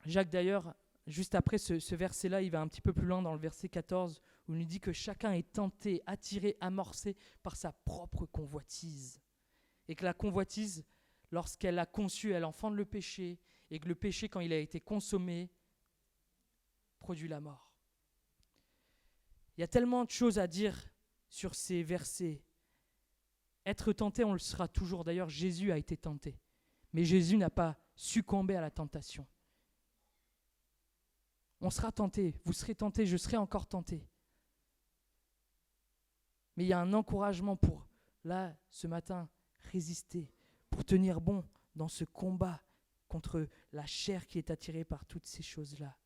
Jacques d'ailleurs, juste après ce verset-là, il va un petit peu plus loin dans le verset 14, où il nous dit que chacun est tenté, attiré, amorcé par sa propre convoitise. Et que la convoitise, lorsqu'elle a conçu, elle enfante le péché, et que le péché, quand il a été consommé, produit la mort. Il y a tellement de choses à dire sur ces versets. Être tenté, on le sera toujours. D'ailleurs, Jésus a été tenté. Mais Jésus n'a pas succombé à la tentation. On sera tenté, vous serez tenté, je serai encore tenté. Mais il y a un encouragement pour, là, ce matin, résister, pour tenir bon dans ce combat contre la chair qui est attirée par toutes ces choses-là.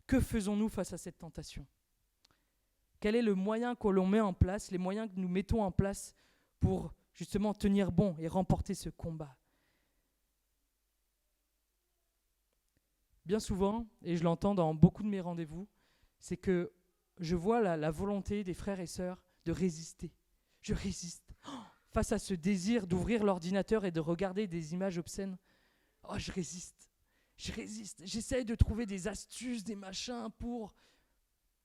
Que faisons-nous face à cette tentation ? Quel est le moyen que l'on met en place, les moyens que nous mettons en place pour justement tenir bon et remporter ce combat? Bien souvent, et je l'entends dans beaucoup de mes rendez-vous, c'est que je vois la volonté des frères et sœurs de résister. Je résiste. Face à ce désir d'ouvrir l'ordinateur et de regarder des images obscènes, je résiste. J'essaye de trouver des astuces, des machins pour...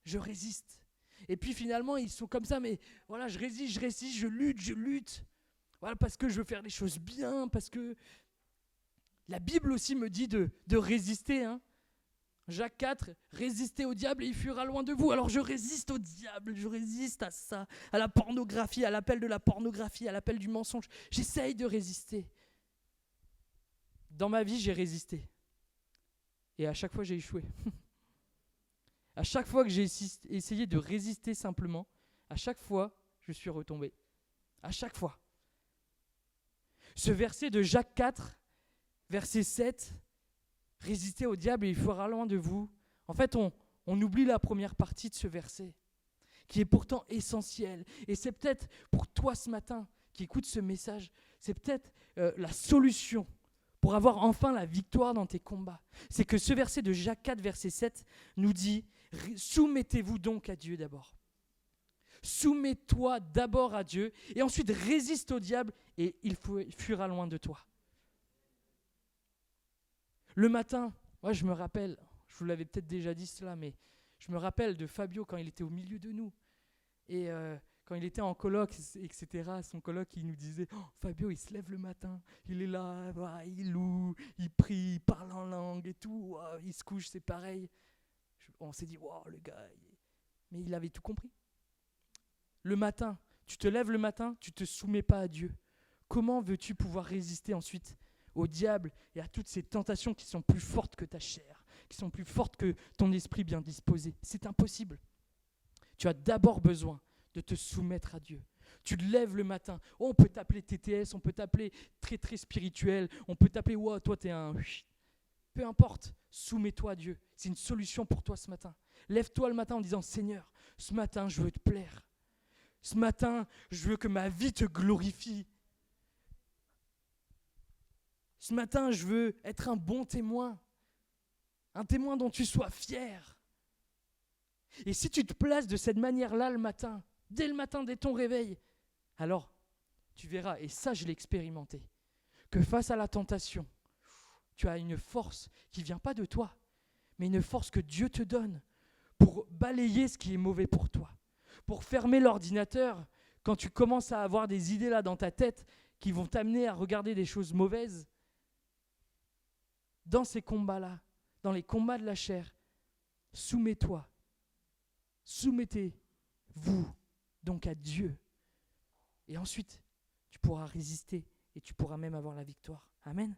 Je résiste. Et puis finalement, ils sont comme ça, mais voilà, je résiste, je lutte. Voilà, parce que je veux faire les choses bien, parce que la Bible aussi me dit de résister. Hein. Jacques 4, résistez au diable et il fuira loin de vous. Alors je résiste au diable, je résiste à ça, à la pornographie, à l'appel de la pornographie, à l'appel du mensonge. J'essaye de résister. Dans ma vie, j'ai résisté. Et à chaque fois, j'ai échoué. À chaque fois que j'ai essayé de résister simplement, à chaque fois, je suis retombé. À chaque fois. Ce verset de Jacques 4, verset 7, résistez au diable et il fuira loin de vous. En fait, on oublie la première partie de ce verset, qui est pourtant essentielle. Et c'est peut-être pour toi ce matin, qui écoute ce message, c'est peut-être la solution pour avoir enfin la victoire dans tes combats. C'est que ce verset de Jacques 4, verset 7, nous dit « Soumettez-vous donc à Dieu d'abord. Soumets-toi d'abord à Dieu et ensuite résiste au diable et il fuira loin de toi. » Le matin, moi je me rappelle, je vous l'avais peut-être déjà dit cela, mais je me rappelle de Fabio quand il était au milieu de nous. Et quand il était en coloc, etc., son coloc, il nous disait « Oh, Fabio, il se lève le matin, il est là, voilà, il loue, il prie, il parle en langue et tout, wow, il se couche, c'est pareil. » On s'est dit « Wow, le gars, mais il avait tout compris. » Le matin, tu te lèves le matin, tu ne te soumets pas à Dieu. Comment veux-tu pouvoir résister ensuite au diable et à toutes ces tentations qui sont plus fortes que ta chair, qui sont plus fortes que ton esprit bien disposé? C'est impossible. Tu as d'abord besoin de te soumettre à Dieu. Tu te lèves le matin. Oh, on peut t'appeler TTS, on peut t'appeler très très spirituel, on peut t'appeler wow, toi t'es un... Peu importe, soumets-toi à Dieu. C'est une solution pour toi ce matin. Lève-toi le matin en disant Seigneur, ce matin je veux te plaire. Ce matin, je veux que ma vie te glorifie. Ce matin, je veux être un bon témoin. Un témoin dont tu sois fier. Et si tu te places de cette manière-là le matin, dès ton réveil, alors tu verras, et ça je l'ai expérimenté, que face à la tentation, tu as une force qui ne vient pas de toi, mais une force que Dieu te donne pour balayer ce qui est mauvais pour toi. Pour fermer l'ordinateur, quand tu commences à avoir des idées là dans ta tête qui vont t'amener à regarder des choses mauvaises, dans ces combats-là, dans les combats de la chair, soumets-toi, soumettez-vous donc à Dieu. Et ensuite, tu pourras résister et tu pourras même avoir la victoire. Amen.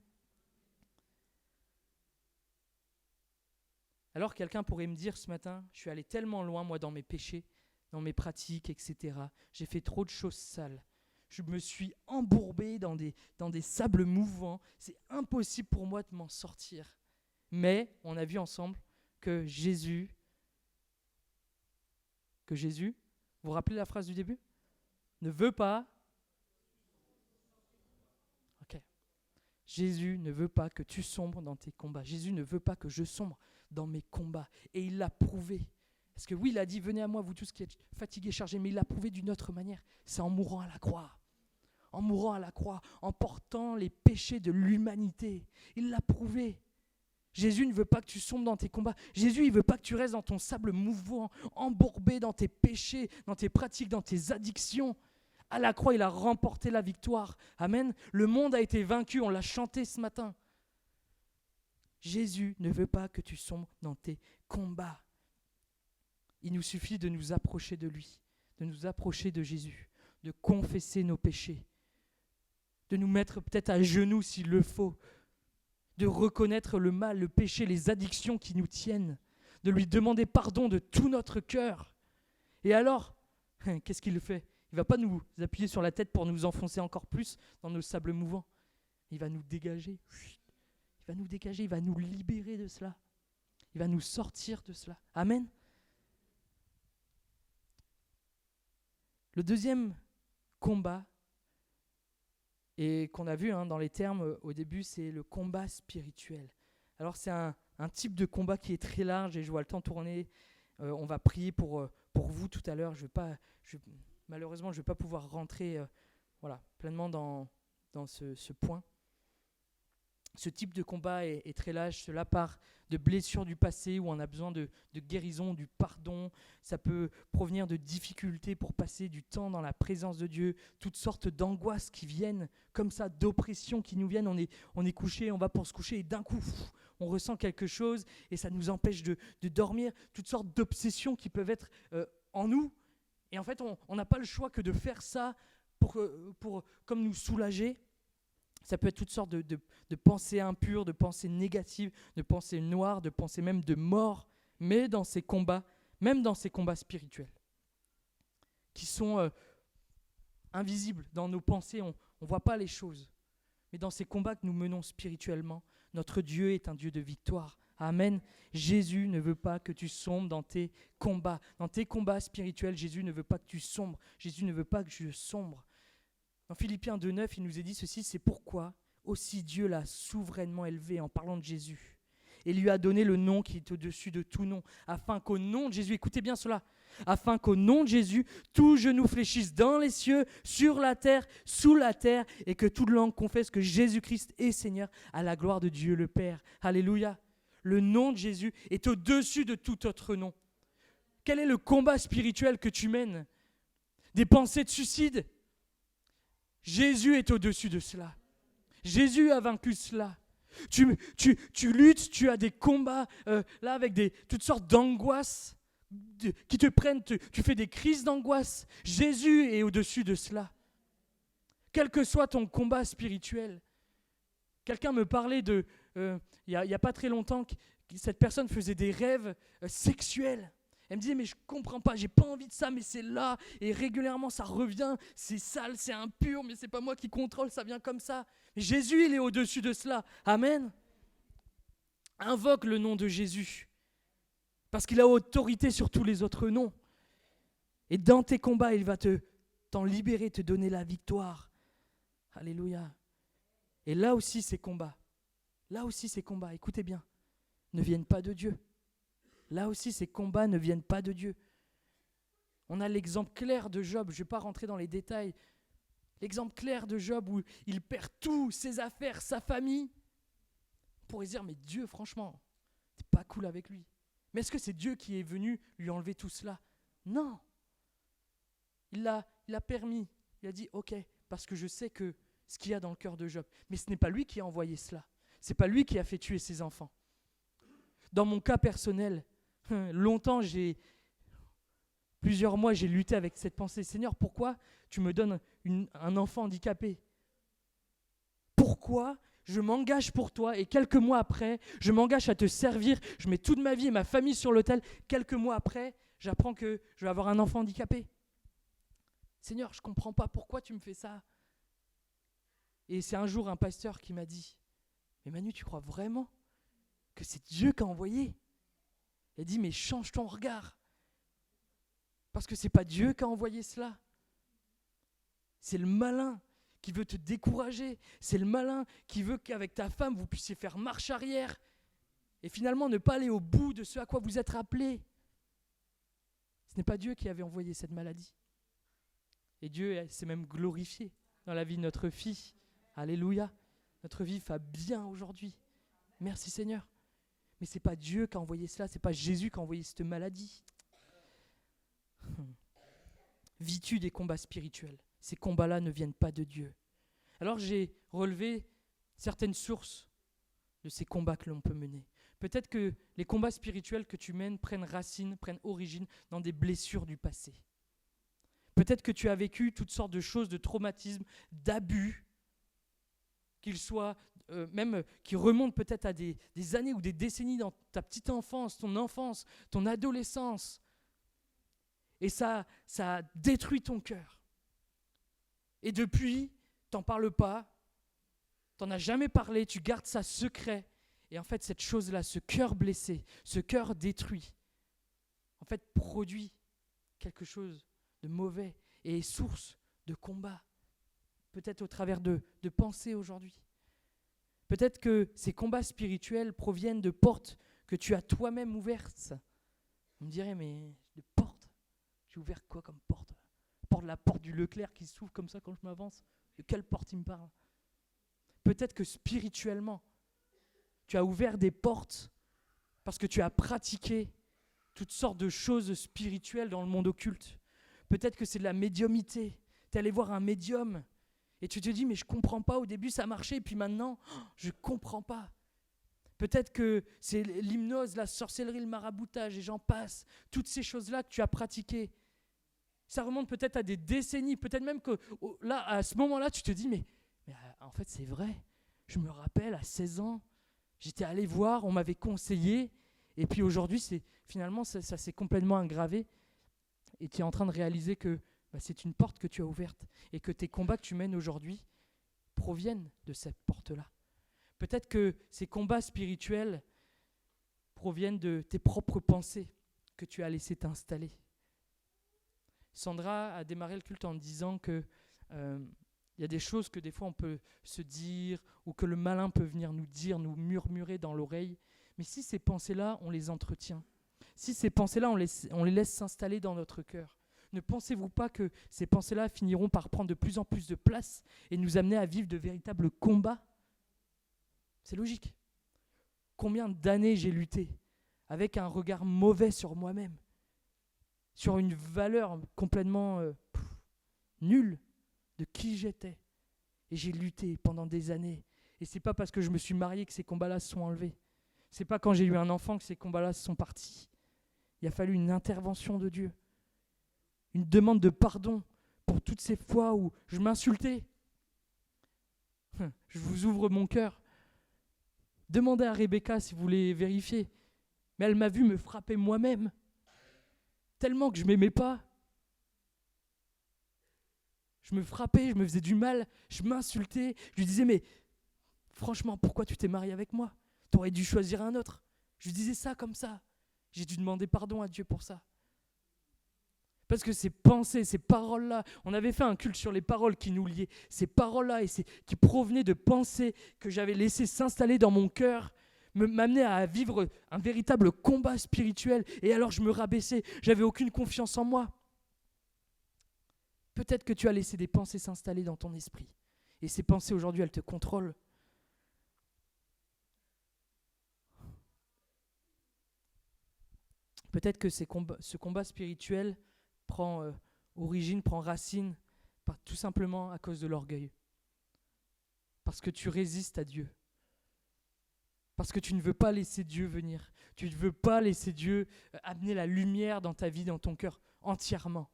Alors quelqu'un pourrait me dire ce matin, je suis allé tellement loin moi dans mes péchés, dans mes pratiques, etc. J'ai fait trop de choses sales. Je me suis embourbé dans des sables mouvants. C'est impossible pour moi de m'en sortir. Mais on a vu ensemble que Jésus, vous vous rappelez la phrase du début? Ne veut pas. Ok. Jésus ne veut pas que tu sombres dans tes combats. Jésus ne veut pas que je sombre dans mes combats. Et il l'a prouvé. Parce que oui, il a dit, venez à moi, vous tous qui êtes fatigués, chargés, mais il l'a prouvé d'une autre manière. C'est en mourant à la croix. En mourant à la croix, en portant les péchés de l'humanité. Il l'a prouvé. Jésus ne veut pas que tu sombres dans tes combats. Jésus, il ne veut pas que tu restes dans ton sable mouvant, embourbé dans tes péchés, dans tes pratiques, dans tes addictions. À la croix, il a remporté la victoire. Amen. Le monde a été vaincu, on l'a chanté ce matin. Jésus ne veut pas que tu sombres dans tes combats. Il nous suffit de nous approcher de lui, de nous approcher de Jésus, de confesser nos péchés, de nous mettre peut-être à genoux s'il le faut, de reconnaître le mal, le péché, les addictions qui nous tiennent, de lui demander pardon de tout notre cœur. Et alors, qu'est-ce qu'il fait? Il ne va pas nous appuyer sur la tête pour nous enfoncer encore plus dans nos sables mouvants. Il va nous dégager. Il va nous dégager, il va nous libérer de cela. Il va nous sortir de cela. Amen. Le deuxième combat, et qu'on a vu dans les termes au début, c'est le combat spirituel. Alors c'est un type de combat qui est très large et je vois le temps tourner. On va prier pour vous tout à l'heure. Malheureusement, je ne vais pas pouvoir rentrer pleinement dans ce point. Ce type de combat est très large. Cela part de blessures du passé où on a besoin de guérison, du pardon. Ça peut provenir de difficultés pour passer du temps dans la présence de Dieu. Toutes sortes d'angoisses qui viennent comme ça, d'oppressions qui nous viennent. On est couché, on va pour se coucher et d'un coup, on ressent quelque chose et ça nous empêche de dormir. Toutes sortes d'obsessions qui peuvent être en nous. Et en fait, on n'a pas le choix que de faire ça pour comme nous soulager. Ça peut être toutes sortes de pensées impures, de pensées négatives, de pensées noires, de pensées même de mort, mais dans ces combats, même dans ces combats spirituels, qui sont invisibles dans nos pensées, on ne voit pas les choses. Mais dans ces combats que nous menons spirituellement, notre Dieu est un Dieu de victoire. Amen. Jésus ne veut pas que tu sombres dans tes combats. Dans tes combats spirituels, Jésus ne veut pas que tu sombres. Jésus ne veut pas que je sombre. Dans Philippiens 2,9, il nous est dit ceci, c'est pourquoi aussi Dieu l'a souverainement élevé en parlant de Jésus et lui a donné le nom qui est au-dessus de tout nom, afin qu'au nom de Jésus, écoutez bien cela, afin qu'au nom de Jésus, tout genou fléchisse dans les cieux, sur la terre, sous la terre, et que toute langue confesse que Jésus-Christ est Seigneur à la gloire de Dieu le Père. Alléluia. Le nom de Jésus est au-dessus de tout autre nom. Quel est le combat spirituel que tu mènes? des pensées de suicide. Jésus est au-dessus de cela. Jésus a vaincu cela. Tu luttes, tu as des combats là avec toutes sortes d'angoisses qui te prennent, tu fais des crises d'angoisse. Jésus est au-dessus de cela. Quel que soit ton combat spirituel. Quelqu'un me parlait il y a pas très longtemps, cette personne faisait des rêves sexuels. Elle me disait, mais je ne comprends pas, j'ai pas envie de ça, mais c'est là, et régulièrement ça revient, c'est sale, c'est impur, mais c'est pas moi qui contrôle, ça vient comme ça. Mais Jésus, il est au-dessus de cela. Amen. Invoque le nom de Jésus, parce qu'il a autorité sur tous les autres noms. Et dans tes combats, il va t'en libérer, te donner la victoire. Alléluia. Et là aussi, ces combats, écoutez bien, ne viennent pas de Dieu. Là aussi, ces combats ne viennent pas de Dieu. On a l'exemple clair de Job, je ne vais pas rentrer dans les détails. L'exemple clair de Job où il perd tout, ses affaires, sa famille. On pourrait se dire, mais Dieu, franchement, t'es pas cool avec lui. Mais est-ce que c'est Dieu qui est venu lui enlever tout cela? Non. Il l'a permis. Il a dit, ok, parce que je sais que ce qu'il y a dans le cœur de Job. Mais ce n'est pas lui qui a envoyé cela. Ce n'est pas lui qui a fait tuer ses enfants. Dans mon cas personnel, longtemps, plusieurs mois, j'ai lutté avec cette pensée. Seigneur, pourquoi tu me donnes un enfant handicapé? Pourquoi je m'engage pour toi et quelques mois après, je m'engage à te servir, je mets toute ma vie et ma famille sur l'autel. Quelques mois après, j'apprends que je vais avoir un enfant handicapé. Seigneur, je ne comprends pas pourquoi tu me fais ça. Et c'est un jour un pasteur qui m'a dit, mais Manu, tu crois vraiment que c'est Dieu qui a envoyé? Il a dit, mais change ton regard. Parce que ce n'est pas Dieu qui a envoyé cela. C'est le malin qui veut te décourager. C'est le malin qui veut qu'avec ta femme, vous puissiez faire marche arrière et finalement ne pas aller au bout de ce à quoi vous êtes appelés. Ce n'est pas Dieu qui avait envoyé cette maladie. Et Dieu s'est même glorifié dans la vie de notre fille. Alléluia. Notre vie va bien aujourd'hui. Merci Seigneur. Mais ce n'est pas Dieu qui a envoyé cela, ce n'est pas Jésus qui a envoyé cette maladie. Vis-tu des combats spirituels? Ces combats-là ne viennent pas de Dieu. Alors j'ai relevé certaines sources de ces combats que l'on peut mener. Peut-être que les combats spirituels que tu mènes prennent racine, prennent origine dans des blessures du passé. Peut-être que tu as vécu toutes sortes de choses, de traumatismes, d'abus, qu'ils soient même qui remontent peut-être à des années ou des décennies dans ta petite enfance, ton adolescence. Et ça détruit ton cœur. Et depuis, t'en parles pas, t'en as jamais parlé, tu gardes ça secret. Et en fait, cette chose-là, ce cœur blessé, ce cœur détruit, en fait, produit quelque chose de mauvais et est source de combat. Peut-être au travers de pensées aujourd'hui. Peut-être que ces combats spirituels proviennent de portes que tu as toi-même ouvertes. On me dirait, mais de portes? J'ai ouvert quoi comme porte? La porte du Leclerc qui s'ouvre comme ça quand je m'avance. De quelle porte il me parle? Peut-être que spirituellement, tu as ouvert des portes parce que tu as pratiqué toutes sortes de choses spirituelles dans le monde occulte. Peut-être que c'est de la médiumnité. Tu es allé voir un médium et tu te dis, mais je ne comprends pas, au début ça marchait, et puis maintenant, je ne comprends pas. Peut-être que c'est l'hypnose, la sorcellerie, le maraboutage, et j'en passe. Toutes ces choses-là que tu as pratiquées. Ça remonte peut-être à des décennies, peut-être même que là, à ce moment-là, tu te dis, mais en fait, c'est vrai. Je me rappelle, à 16 ans, j'étais allé voir, on m'avait conseillé, et puis aujourd'hui, finalement, ça s'est complètement aggravé, et tu es en train de réaliser que c'est une porte que tu as ouverte, et que tes combats que tu mènes aujourd'hui proviennent de cette porte-là. Peut-être que ces combats spirituels proviennent de tes propres pensées que tu as laissé t'installer. Sandra a démarré le culte en disant que y a des choses que des fois on peut se dire ou que le malin peut venir nous dire, nous murmurer dans l'oreille. Mais si ces pensées-là, on les entretient, si ces pensées-là, on les laisse s'installer dans notre cœur, ne pensez-vous pas que ces pensées-là finiront par prendre de plus en plus de place et nous amener à vivre de véritables combats? C'est logique. Combien d'années j'ai lutté avec un regard mauvais sur moi-même, sur une valeur complètement nul de qui j'étais. Et j'ai lutté pendant des années. Et c'est pas parce que je me suis marié que ces combats-là se sont enlevés. C'est pas quand j'ai eu un enfant que ces combats-là se sont partis. Il a fallu une intervention de Dieu. Une demande de pardon pour toutes ces fois où je m'insultais. Je vous ouvre mon cœur. Demandez à Rebecca si vous voulez vérifier. Mais elle m'a vu me frapper moi-même. Tellement que je ne m'aimais pas. Je me frappais, je me faisais du mal, je m'insultais. Je lui disais, mais franchement, pourquoi tu t'es marié avec moi ? Tu aurais dû choisir un autre. Je lui disais ça comme ça. J'ai dû demander pardon à Dieu pour ça. Parce que ces pensées, ces paroles-là, on avait fait un culte sur les paroles qui nous liaient. Ces paroles-là, qui provenaient de pensées que j'avais laissées s'installer dans mon cœur, m'amenaient à vivre un véritable combat spirituel. Et alors je me rabaissais, j'avais aucune confiance en moi. Peut-être que tu as laissé des pensées s'installer dans ton esprit. Et ces pensées, aujourd'hui, elles te contrôlent. Peut-être que ce combat spirituel prend racine tout simplement à cause de l'orgueil. Parce que tu résistes à Dieu. Parce que tu ne veux pas laisser Dieu venir. Tu ne veux pas laisser Dieu amener la lumière dans ta vie, dans ton cœur, entièrement.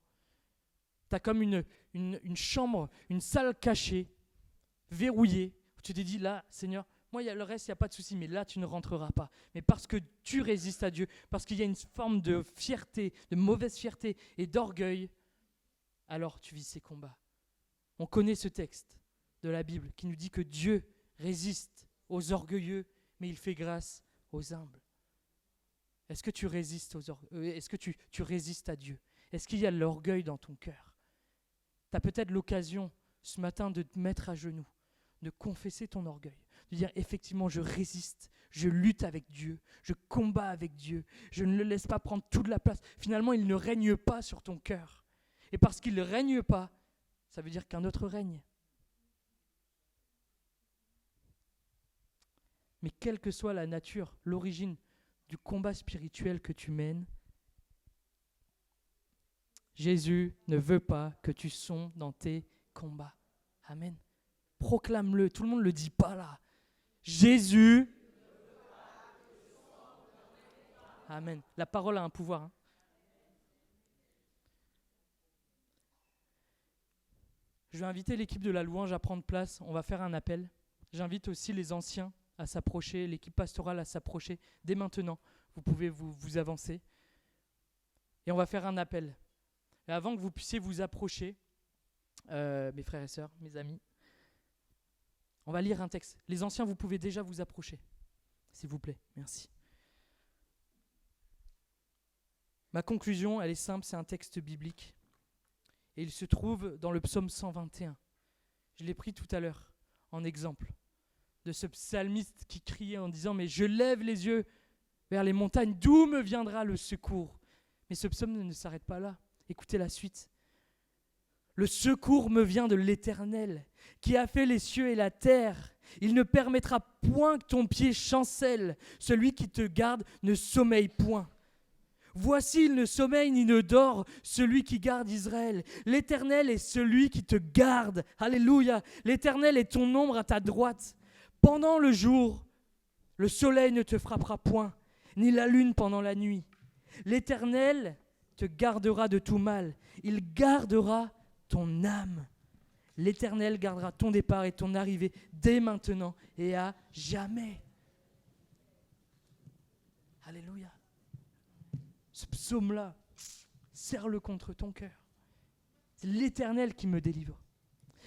Tu as comme une chambre, une salle cachée, verrouillée, où tu t'es dit, là, Seigneur, moi, le reste, il n'y a pas de souci, mais là, tu ne rentreras pas. Mais parce que tu résistes à Dieu, parce qu'il y a une forme de fierté, de mauvaise fierté et d'orgueil, alors tu vis ces combats. On connaît ce texte de la Bible qui nous dit que Dieu résiste aux orgueilleux, mais il fait grâce aux humbles. Est-ce que tu résistes est-ce que tu résistes à Dieu ? Est-ce qu'il y a de l'orgueil dans ton cœur ? Tu as peut-être l'occasion ce matin de te mettre à genoux, de confesser ton orgueil, de dire effectivement je résiste, je lutte avec Dieu, je combats avec Dieu, je ne le laisse pas prendre toute la place. Finalement, il ne règne pas sur ton cœur. Et parce qu'il ne règne pas, ça veut dire qu'un autre règne. Mais quelle que soit la nature, l'origine du combat spirituel que tu mènes, Jésus ne veut pas que tu sombres dans tes combats. Amen. Proclame-le, tout le monde ne le dit pas là. Jésus. Amen. La parole a un pouvoir. Je vais inviter l'équipe de la louange à prendre place. On va faire un appel. J'invite aussi les anciens à s'approcher, l'équipe pastorale à s'approcher. Dès maintenant, vous pouvez vous avancer. Et on va faire un appel. Et avant que vous puissiez vous approcher, mes frères et sœurs, mes amis, on va lire un texte. Les anciens, vous pouvez déjà vous approcher. S'il vous plaît, merci. Ma conclusion, elle est simple, c'est un texte biblique. Et il se trouve dans le psaume 121. Je l'ai pris tout à l'heure en exemple de ce psalmiste qui criait en disant « Mais je lève les yeux vers les montagnes, d'où me viendra le secours ?» Mais ce psaume ne s'arrête pas là. Écoutez la suite. « Le secours me vient de l'Éternel, qui a fait les cieux et la terre. Il ne permettra point que ton pied chancelle. Celui qui te garde ne sommeille point. Voici, il ne sommeille ni ne dort, celui qui garde Israël. L'Éternel est celui qui te garde. Alléluia. L'Éternel est ton ombre à ta droite. Pendant le jour, le soleil ne te frappera point, ni la lune pendant la nuit. L'Éternel te gardera de tout mal. Il gardera ton âme. L'Éternel gardera ton départ et ton arrivée dès maintenant et à jamais. Alléluia. Ce psaume-là, serre-le contre ton cœur. C'est l'Éternel qui me délivre.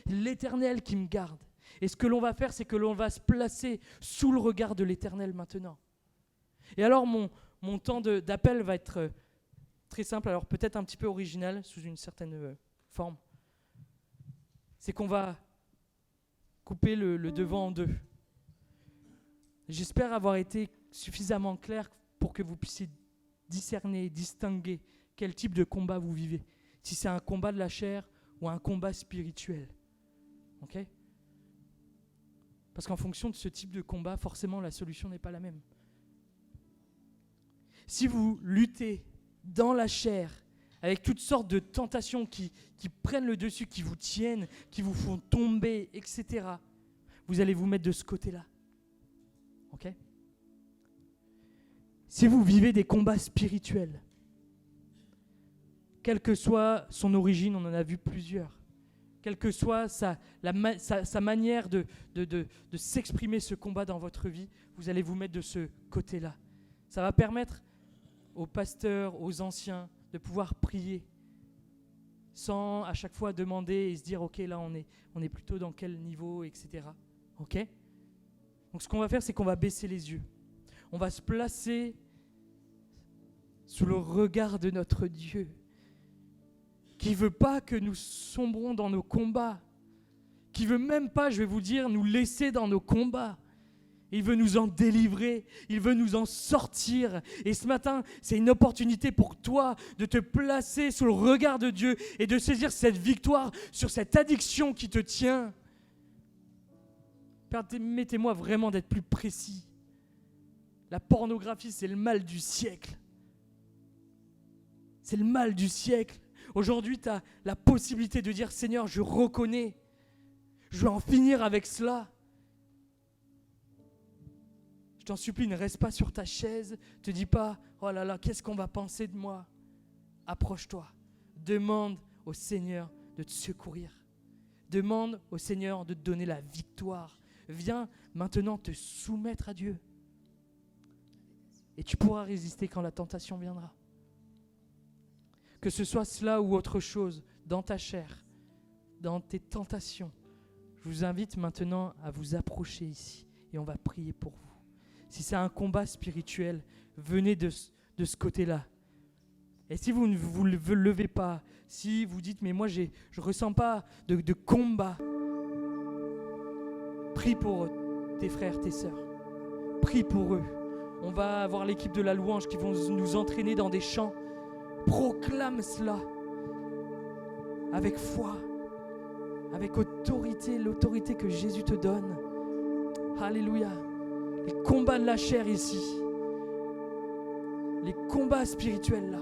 C'est l'Éternel qui me garde. Et ce que l'on va faire, c'est que l'on va se placer sous le regard de l'Éternel maintenant. Et alors, mon temps d'appel va être très simple, alors peut-être un petit peu original, sous une certaine forme. C'est qu'on va couper le devant en deux. J'espère avoir été suffisamment clair pour que vous puissiez discerner, distinguer quel type de combat vous vivez. Si c'est un combat de la chair ou un combat spirituel. Ok ? Parce qu'en fonction de ce type de combat, forcément, la solution n'est pas la même. Si vous luttez dans la chair avec toutes sortes de tentations qui prennent le dessus, qui vous tiennent, qui vous font tomber, etc. Vous allez vous mettre de ce côté-là. Ok ? Si vous vivez des combats spirituels, quelle que soit son origine, on en a vu plusieurs, quelle que soit sa manière de s'exprimer ce combat dans votre vie, vous allez vous mettre de ce côté-là. Ça va permettre aux pasteurs, aux anciens, de pouvoir prier sans à chaque fois demander et se dire « Ok, là, on est plutôt dans quel niveau, etc. » Ok ? Donc, ce qu'on va faire, c'est qu'on va baisser les yeux. On va se placer sous le regard de notre Dieu, qui ne veut pas que nous sombrons dans nos combats, qui ne veut même pas, je vais vous dire, nous laisser dans nos combats. Il veut nous en délivrer, il veut nous en sortir. Et ce matin, c'est une opportunité pour toi de te placer sous le regard de Dieu et de saisir cette victoire sur cette addiction qui te tient. Permettez-moi vraiment d'être plus précis. La pornographie, c'est le mal du siècle. C'est le mal du siècle. Aujourd'hui, tu as la possibilité de dire « Seigneur, je reconnais, je veux en finir avec cela. » Je t'en supplie, ne reste pas sur ta chaise, ne te dis pas « Oh là là, qu'est-ce qu'on va penser de moi ?» Approche-toi, demande au Seigneur de te secourir. Demande au Seigneur de te donner la victoire. Viens maintenant te soumettre à Dieu. Et tu pourras résister quand la tentation viendra. Que ce soit cela ou autre chose, dans ta chair, dans tes tentations, je vous invite maintenant à vous approcher ici et on va prier pour vous. Si c'est un combat spirituel, venez de ce côté-là. Et si vous ne vous levez pas, si vous dites « mais moi je ne ressens pas de combat », prie pour tes frères, tes sœurs. Prie pour eux. On va avoir l'équipe de la louange qui vont nous entraîner dans des chants. Proclame cela avec foi, avec autorité, l'autorité que Jésus te donne. Alléluia. Les combats de la chair ici, les combats spirituels là,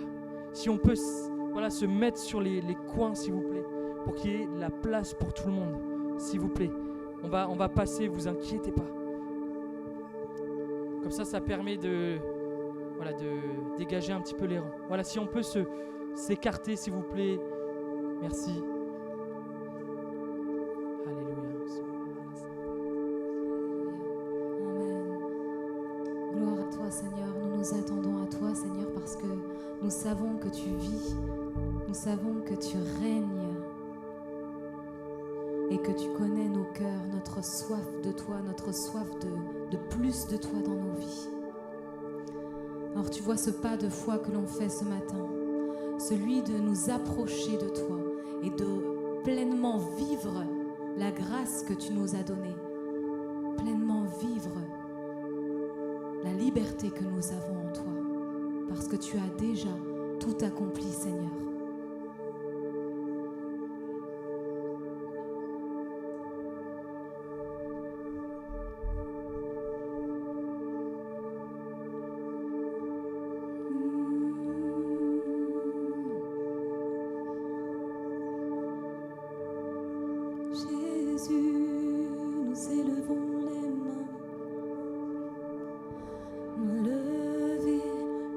si on peut se mettre sur les coins s'il vous plaît, pour qu'il y ait la place pour tout le monde, s'il vous plaît. On va passer, vous inquiétez pas. Comme ça permet de dégager un petit peu les rangs. Voilà, si on peut s'écarter, s'il vous plaît. Merci. Alléluia. Amen. Gloire à toi, Seigneur. Nous nous attendons à toi, Seigneur, parce que nous savons que tu vis. Nous savons que tu règnes. Et que tu connais nos cœurs, notre soif de toi, notre soif de plus de toi dans nos vies. Alors tu vois ce pas de foi que l'on fait ce matin, celui de nous approcher de toi et de pleinement vivre la grâce que tu nous as donnée, pleinement vivre la liberté que nous avons en toi, parce que tu as déjà tout accompli, Seigneur.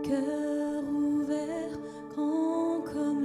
Cœur ouvert, grand comme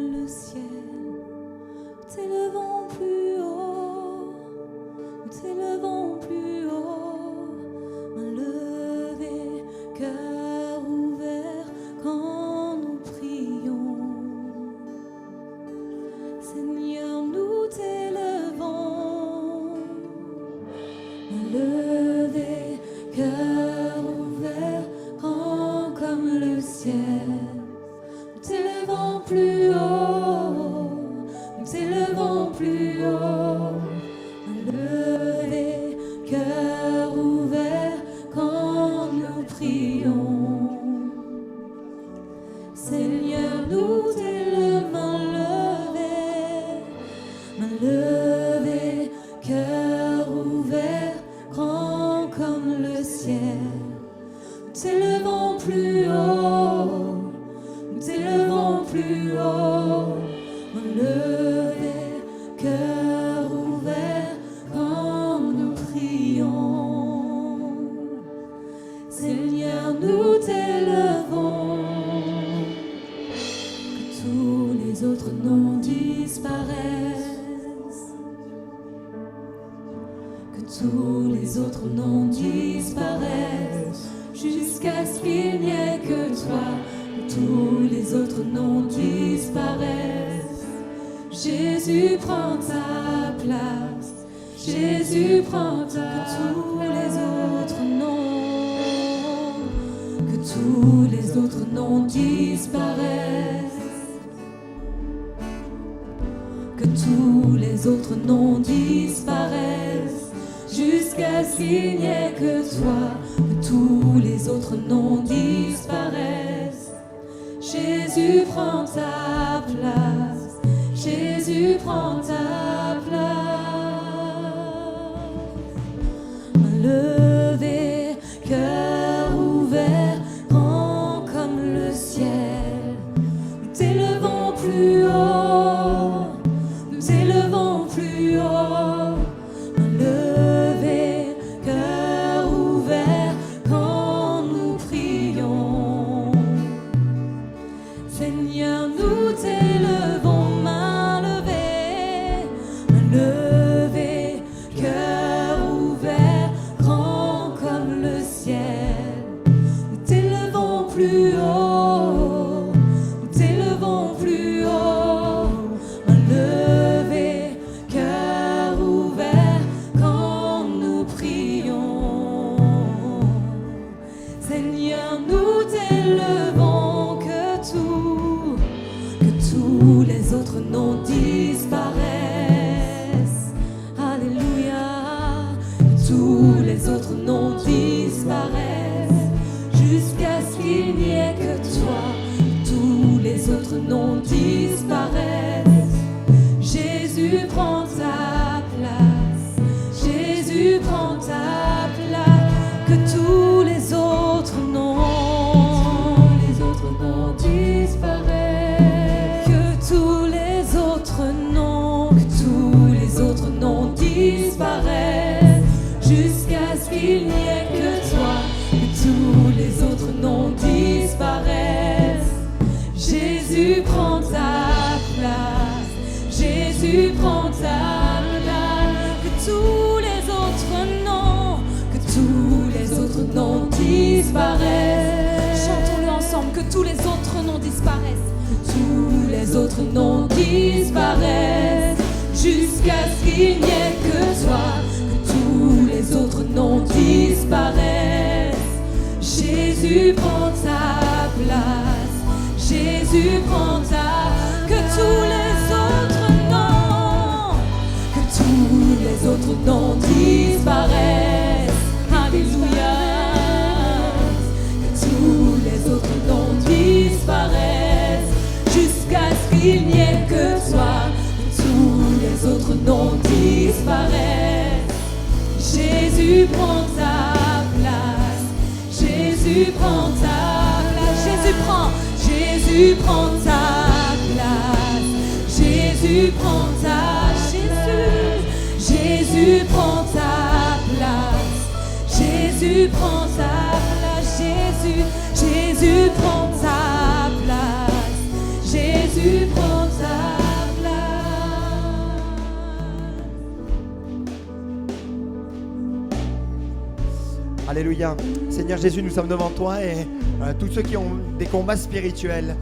que tous les autres noms disparaissent, jusqu'à ce qu'il n'y ait que toi, que tous les autres noms disparaissent. Jésus prend ta place, Jésus prend ta place. Que tous les autres noms, que tous les autres noms disparaissent, que tous les autres noms disparaissent, jusqu'à ce qu'il n'y ait que toi, que tous les autres noms disparaissent. Jésus prend ta place, Jésus prend ta place. Main levée, cœur ouvert, grand comme le ciel, nous t'élevons plus haut, nous t'élevons plus haut. Main levée, cœur ouvert, quand nous prions. Seigneur, nous t'élevons, main levée, cœur ouvert, grand comme le ciel. Nous t'élevons plus haut, nous t'élevons plus haut. Main levée, cœur ouvert, quand nous prions. Seigneur, nous t'élevons, que tous les autres noms disparaissent. Alléluia. Que tous les autres noms disparaissent, jusqu'à ce qu'il n'y ait que toi. Que tous les autres noms disparaissent. Jésus prend ta place, Jésus prend ta place. Que tous les autres noms disparaissent. Que tous les autres noms disparaissent, jusqu'à ce qu'il n'y ait que toi. Que tous les autres noms disparaissent. Jésus prend ta place, Jésus prend ta place. Que tous les autres noms disparaissent. Chantons-le ensemble, que tous les autres noms disparaissent. Que tous les autres noms disparaissent, jusqu'à ce qu'il n'y ait que toi. Que tous les autres noms disparaissent. Jésus prend ta place, Jésus prend ta place. Que tous les autres noms disparaissent. Alléluia. Que tous les autres noms disparaissent, jusqu'à ce qu'il n'y ait que toi. Que tous les autres noms disparaissent. Jésus prend ta place, Jésus prend ta place. Jésus prend ta place, Jésus prend ta place. Jésus prend ta place, Jésus prend ta place. Jésus prend ta place, Jésus prend ta place. Alléluia. Seigneur Jésus, nous sommes devant toi et tous ceux qui ont des combats spirituels,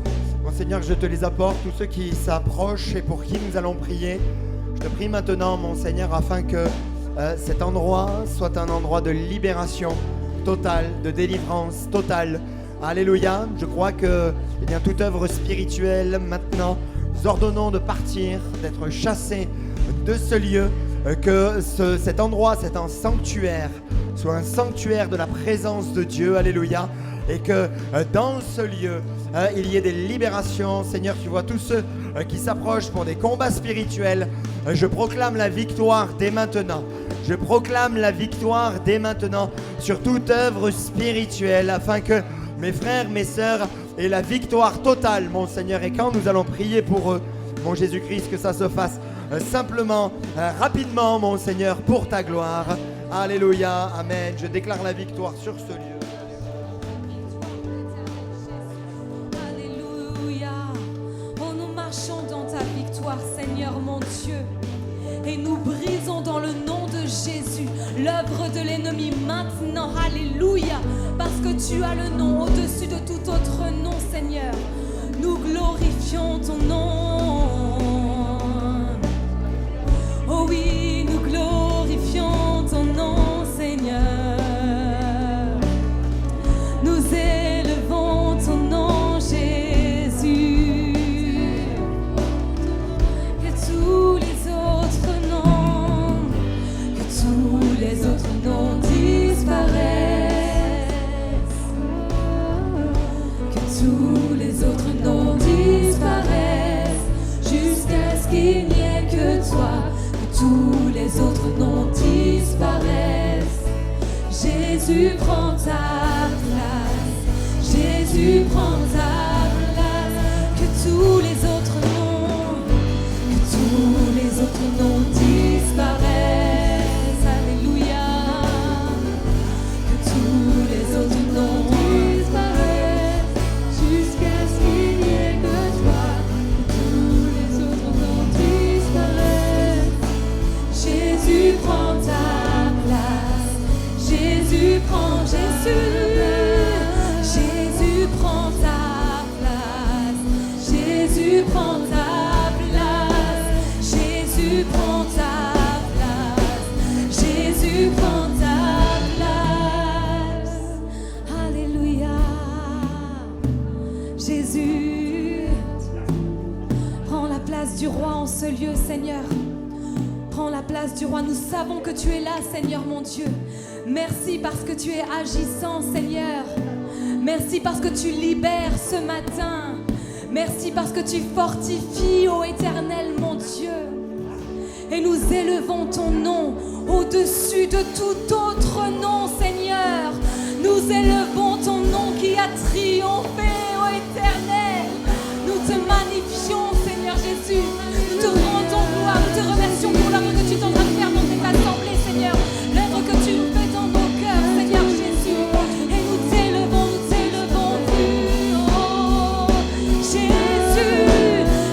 mon Seigneur, je te les apporte, tous ceux qui s'approchent et pour qui nous allons prier. Je te prie maintenant, mon Seigneur, afin que cet endroit soit un endroit de libération totale, de délivrance totale. Alléluia. Je crois que toute œuvre spirituelle, maintenant, nous ordonnons de partir, d'être chassés de ce lieu, que cet endroit, c'est un sanctuaire, soit un sanctuaire de la présence de Dieu. Alléluia. Et que dans ce lieu, il y ait des libérations. Seigneur, tu vois tous ceux qui s'approchent pour des combats spirituels. Je proclame la victoire dès maintenant. Je proclame la victoire dès maintenant sur toute œuvre spirituelle, afin que mes frères, mes sœurs aient la victoire totale, mon Seigneur. Et quand nous allons prier pour eux, mon Jésus-Christ, que ça se fasse simplement, rapidement, mon Seigneur, pour ta gloire. Alléluia, amen. Je déclare la victoire sur ce lieu. Seigneur mon Dieu, et nous brisons dans le nom de Jésus l'œuvre de l'ennemi maintenant. Alléluia. Parce que tu as le nom au-dessus de tout autre nom, Seigneur. Nous glorifions ton nom. Oh oui, nous glorifions ton nom, Seigneur. Nous élevons ton nom, Jésus. Que tous les autres noms, que tous les autres noms disparaissent. Que tous les autres noms disparaissent jusqu'à ce qu'il n'y ait que toi. Que tous les autres noms disparaissent. Jésus prend ta place. Jésus prend ta place. Que tous les autres noms, que tous les autres noms disparaissent. Alléluia. Que tous les autres noms disparaissent jusqu'à ce qu'il n'y ait que toi. Que tous les autres noms disparaissent. Jésus prend ta place. Jésus prend Jésus. Jésus prend ta place. Jésus prend ta place. Jésus prend ta place. Jésus prend ta place. Alléluia. Jésus, prends la place du roi en ce lieu, Seigneur. Prends la place du roi. Nous savons que tu es là, Seigneur mon Dieu. Merci parce que tu es agissant, Seigneur. Merci parce que tu libères ce matin. Merci parce que tu fortifies, ô Éternel, mon Dieu. Et nous élevons ton nom au-dessus de tout autre nom, Seigneur. Nous élevons ton nom qui a triomphé, ô Éternel. Nous te magnifions, Seigneur Jésus. Nous te rendons gloire, nous te remercions pour l'œuvre que tu es en train de faire dans cette assemblée, Seigneur. L'œuvre que tu fais dans nos cœurs, Seigneur Jésus. Et nous t'élevons plus haut. Jésus,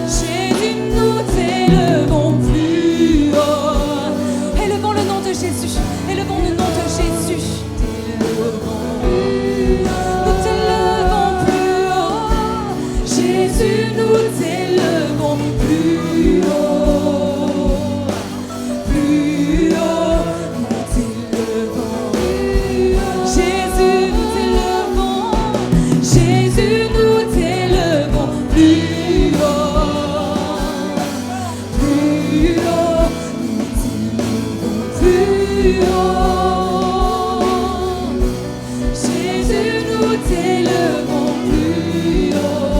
Jésus, nous t'élevons plus haut. Élevons le nom de Jésus. Élevons le nom de Jésus. Nous t'élevons plus haut. Jésus, nous t'élevons plus haut. Plus haut, nous t'élevons. Jésus, nous t'élevons. Jésus, nous t'élevons plus haut. Plus haut, nous t'élevons plus haut. Jésus, nous t'élevons plus haut.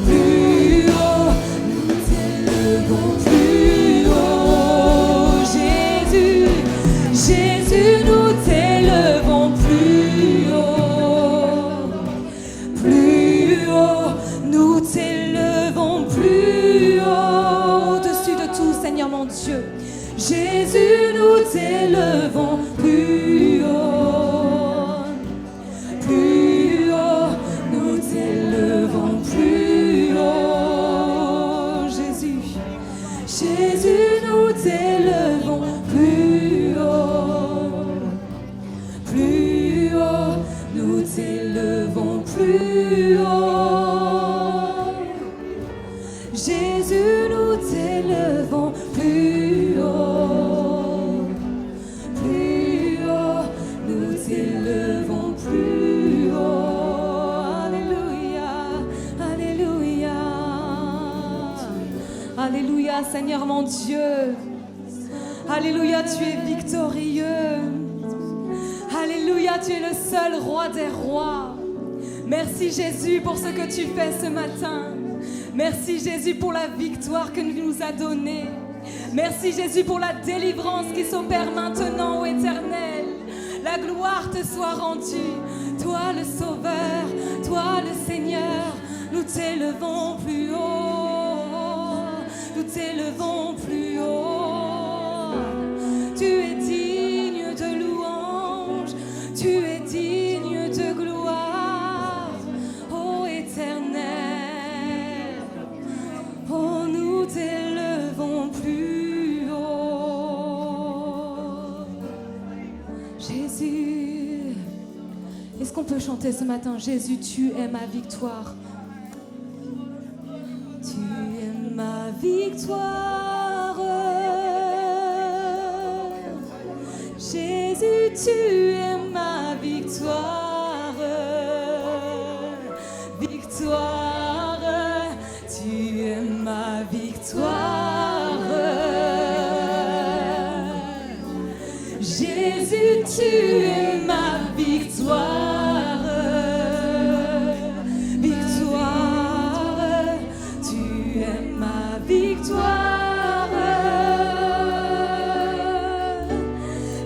Plus haut, nous t'élevons plus haut. Jésus, Jésus, nous t'élevons plus haut. Plus haut, nous t'élevons plus haut. Au-dessus de tout, Seigneur mon Dieu. Jésus, nous t'élevons plus haut. Plus haut, nous t'élevons plus haut. Jésus, Jésus, nous t'élevons plus haut. Plus haut, nous t'élevons plus haut. Jésus, nous t'élevons plus haut. Plus haut, nous t'élevons plus haut. Alléluia, alléluia. Alléluia, Seigneur mon Dieu. Alléluia, tu es victorieux. Alléluia, tu es le seul roi des rois. Merci Jésus pour ce que tu fais ce matin. Merci Jésus pour la victoire que tu nous as donnée. Merci Jésus pour la délivrance qui s'opère maintenant, ô Éternel. La gloire te soit rendue. Toi le Sauveur, toi le Seigneur, nous t'élevons plus haut. Nous t'élevons plus haut. Tu es digne de louange, tu es digne de gloire, ô Éternel. Oh, nous t'élevons plus haut. Jésus. Est-ce qu'on peut chanter ce matin? Jésus, tu es ma victoire. Tu es ma victoire. Jésus, tu es ma victoire. Victoire, tu es ma victoire. Jésus, tu es ma victoire. Victoire, tu es ma victoire.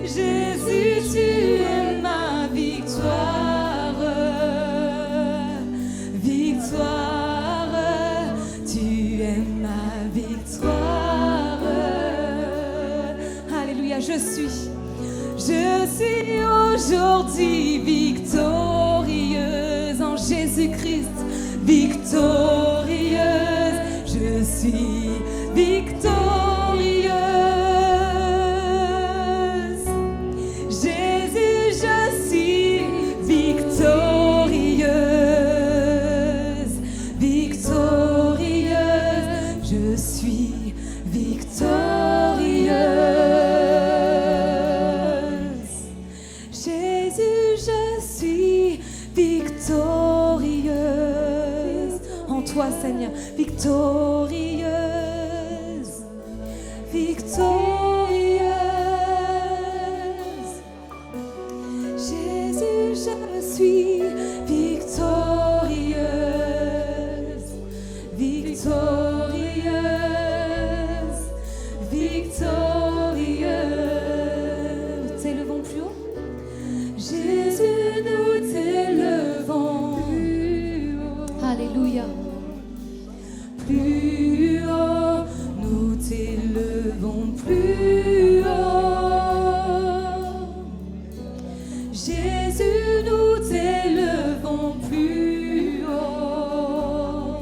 Jésus, tu es ma victoire. Victoire, tu es ma victoire. Alléluia, je suis aujourd'hui victorieuse en Jésus-Christ, victorieuse, je suis victorieuse. Jésus, je suis victorieuse, victorieuse, je suis victorieuse. Jésus, je suis victorieuse en toi, Seigneur, victorieuse, victorieuse. Jésus, je suis victorieuse, victorieuse, victorieuse. T'élevons plus haut. Jésus, nous t'élevons plus haut. Alléluia. Plus haut, nous t'élevons plus haut. Jésus, nous t'élevons plus haut.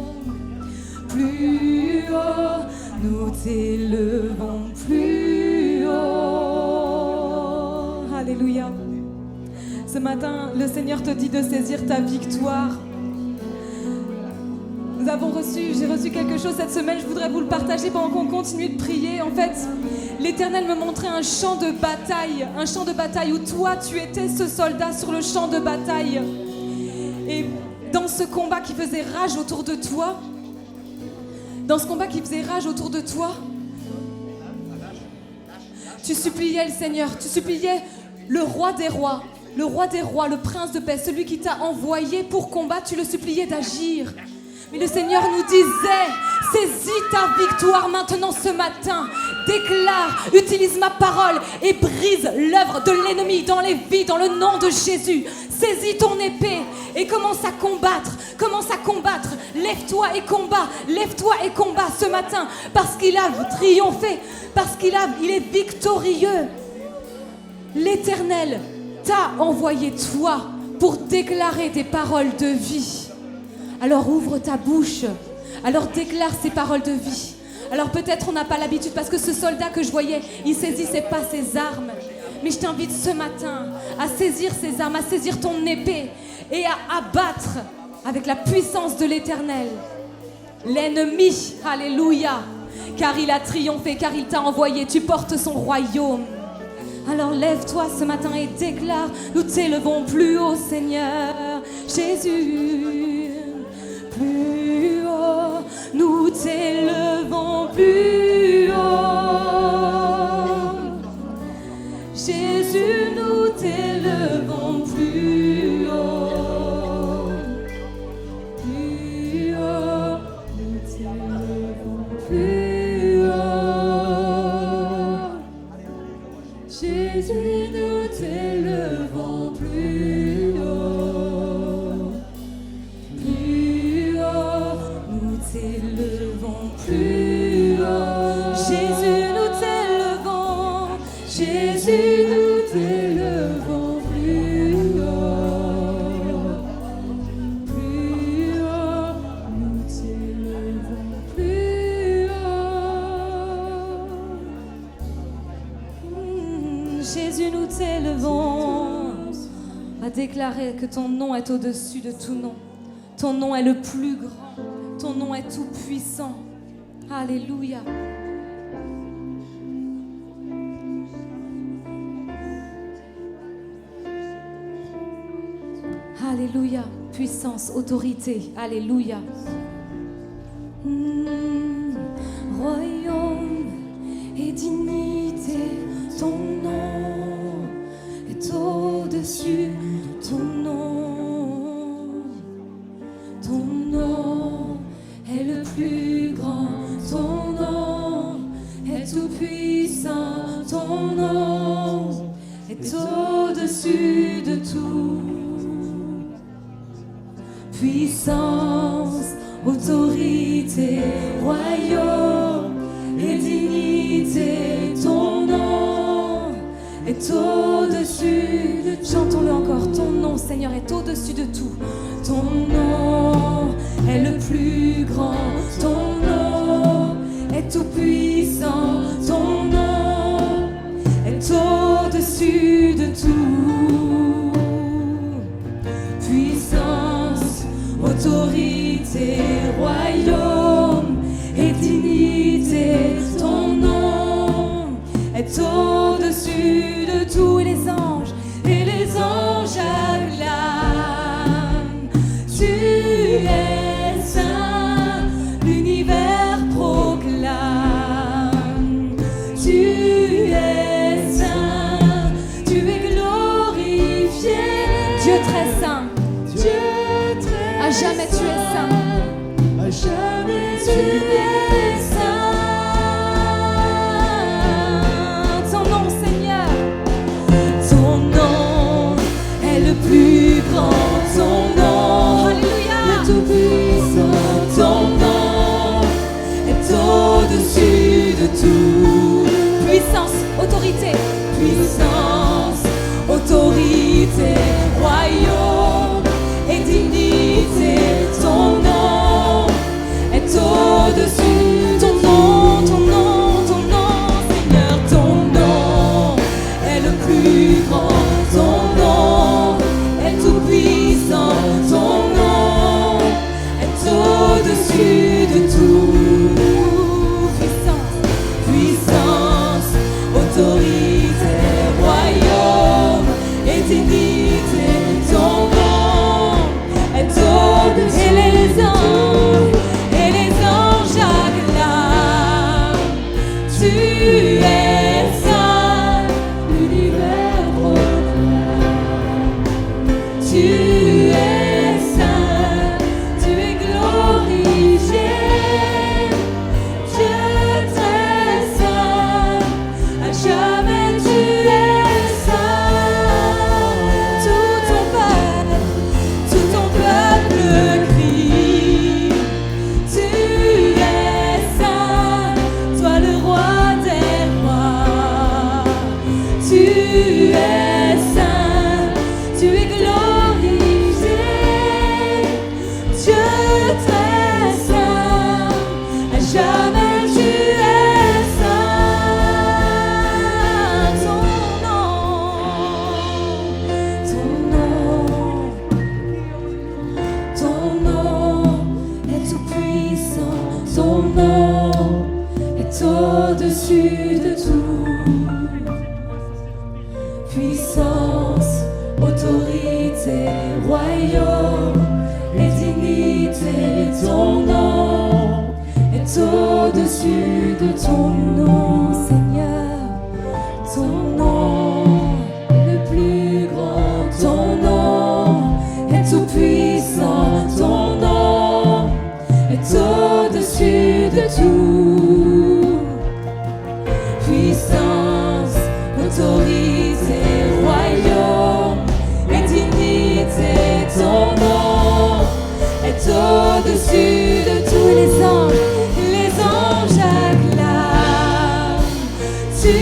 Plus haut, nous t'élevons plus haut. Alléluia. Ce matin, le Seigneur te dit de saisir ta victoire. J'ai reçu quelque chose cette semaine, je voudrais vous le partager pendant qu'on continue de prier. En fait, l'Éternel me montrait un champ de bataille où toi, tu étais ce soldat sur le champ de bataille. Et dans ce combat qui faisait rage autour de toi, tu suppliais le Seigneur, tu suppliais le roi des rois, le prince de paix, celui qui t'a envoyé pour combattre, tu le suppliais d'agir. Mais le Seigneur nous disait, saisis ta victoire maintenant ce matin, déclare, utilise ma parole et brise l'œuvre de l'ennemi dans les vies, dans le nom de Jésus. Saisis ton épée et commence à combattre, lève-toi et combat ce matin, parce qu'il a triomphé, parce qu'il est victorieux. L'Éternel t'a envoyé toi pour déclarer des paroles de vie. Alors ouvre ta bouche, alors déclare ces paroles de vie. Alors peut-être on n'a pas l'habitude, parce que ce soldat que je voyais, il saisissait pas ses armes. Mais je t'invite ce matin à saisir ses armes, à saisir ton épée et à abattre avec la puissance de l'Éternel l'ennemi. Alléluia. Car il a triomphé, car il t'a envoyé, tu portes son royaume. Alors lève-toi ce matin et déclare, nous t'élevons plus haut, Seigneur Jésus. Plus haut, nous t'élevons plus haut. Jésus, nous t'élevons plus haut. Plus haut, nous t'élevons plus haut. Jésus, nous t'élevons plus haut. Plus haut, nous t'élevons plus haut. Jésus, nous t'élevons. Jésus, nous t'élevons plus haut. Plus haut, nous t'élevons plus haut. Jésus, nous t'élevons à déclarer que ton nom est au-dessus de tout nom. Ton nom est le plus grand. Ton nom est tout puissant. Alléluia. Alléluia. Puissance, autorité. Alléluia. Royaume et dignité, ton nom est au-dessus de ton nom. Ton nom est le plus grand, ton nom est tout puissant, ton nom est au-dessus de tout. Puissance, autorité, royaume et dignité, ton nom est au-dessus de tout. Chantons-le encore, ton nom, Seigneur, est au-dessus de tout. Ton nom est le plus grand, ton nom est tout puissant, ton nom est au-dessus de tout. Puissance, autorité, royaume et dignité, ton nom est au-dessus de tout. Et les anges acclament. Tu es saint, l'univers proclame. Tu es saint, tu es glorifié. Dieu très saint. À jamais tu es saint. À jamais tu es saint. Ton nom, Seigneur. Ton nom est le plus grand. Ton nom, alléluia, est tout puissant. Ton nom est au-dessus de tout. Puissance, autorité. Puissance, autorité, royaume et dignité, ton nom est au-dessus. Ton nom, ton nom, ton nom, Seigneur, ton nom est le plus grand. Ton nom est tout puissant. Ton nom est au-dessus de tout. Puissance, puissance, autorité, royaume et dignité, ton nom est au-dessus. Et les anges acclament. Tu es saint, l'univers proclame. Tu es saint, tu es glorifié. Dieu très saint, à jamais tu es saint. Tout ton peuple crie. Tu es saint, toi le roi des rois. Tu es saint, tu es glorifié. Dieu très saint, à jamais tu es saint. Ton nom est tout puissant. Ton nom est au-dessus de tout. Puissance, autorité, royaume et dignité, ton nom est au-dessus de ton nom, Seigneur. Ton nom est le plus grand. Ton nom est tout puissant. Ton nom est au-dessus de tout. Puissance, autorité, royaume et dignité, ton nom est au-dessus de tout. Et les anges acclament. Tu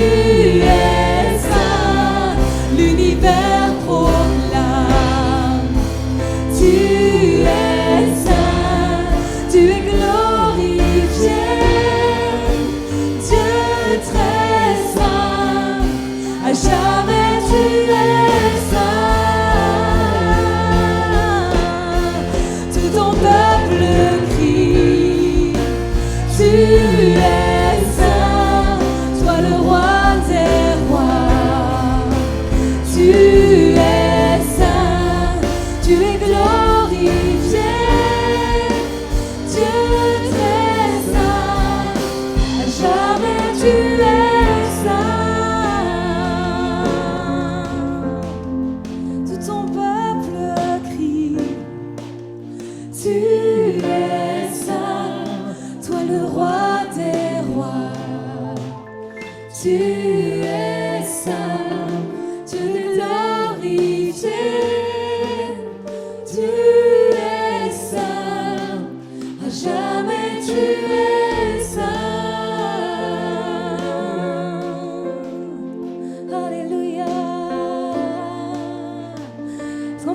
es saint, l'univers proclame. Tu es saint, tu es glorifié. Dieu très saint, à jamais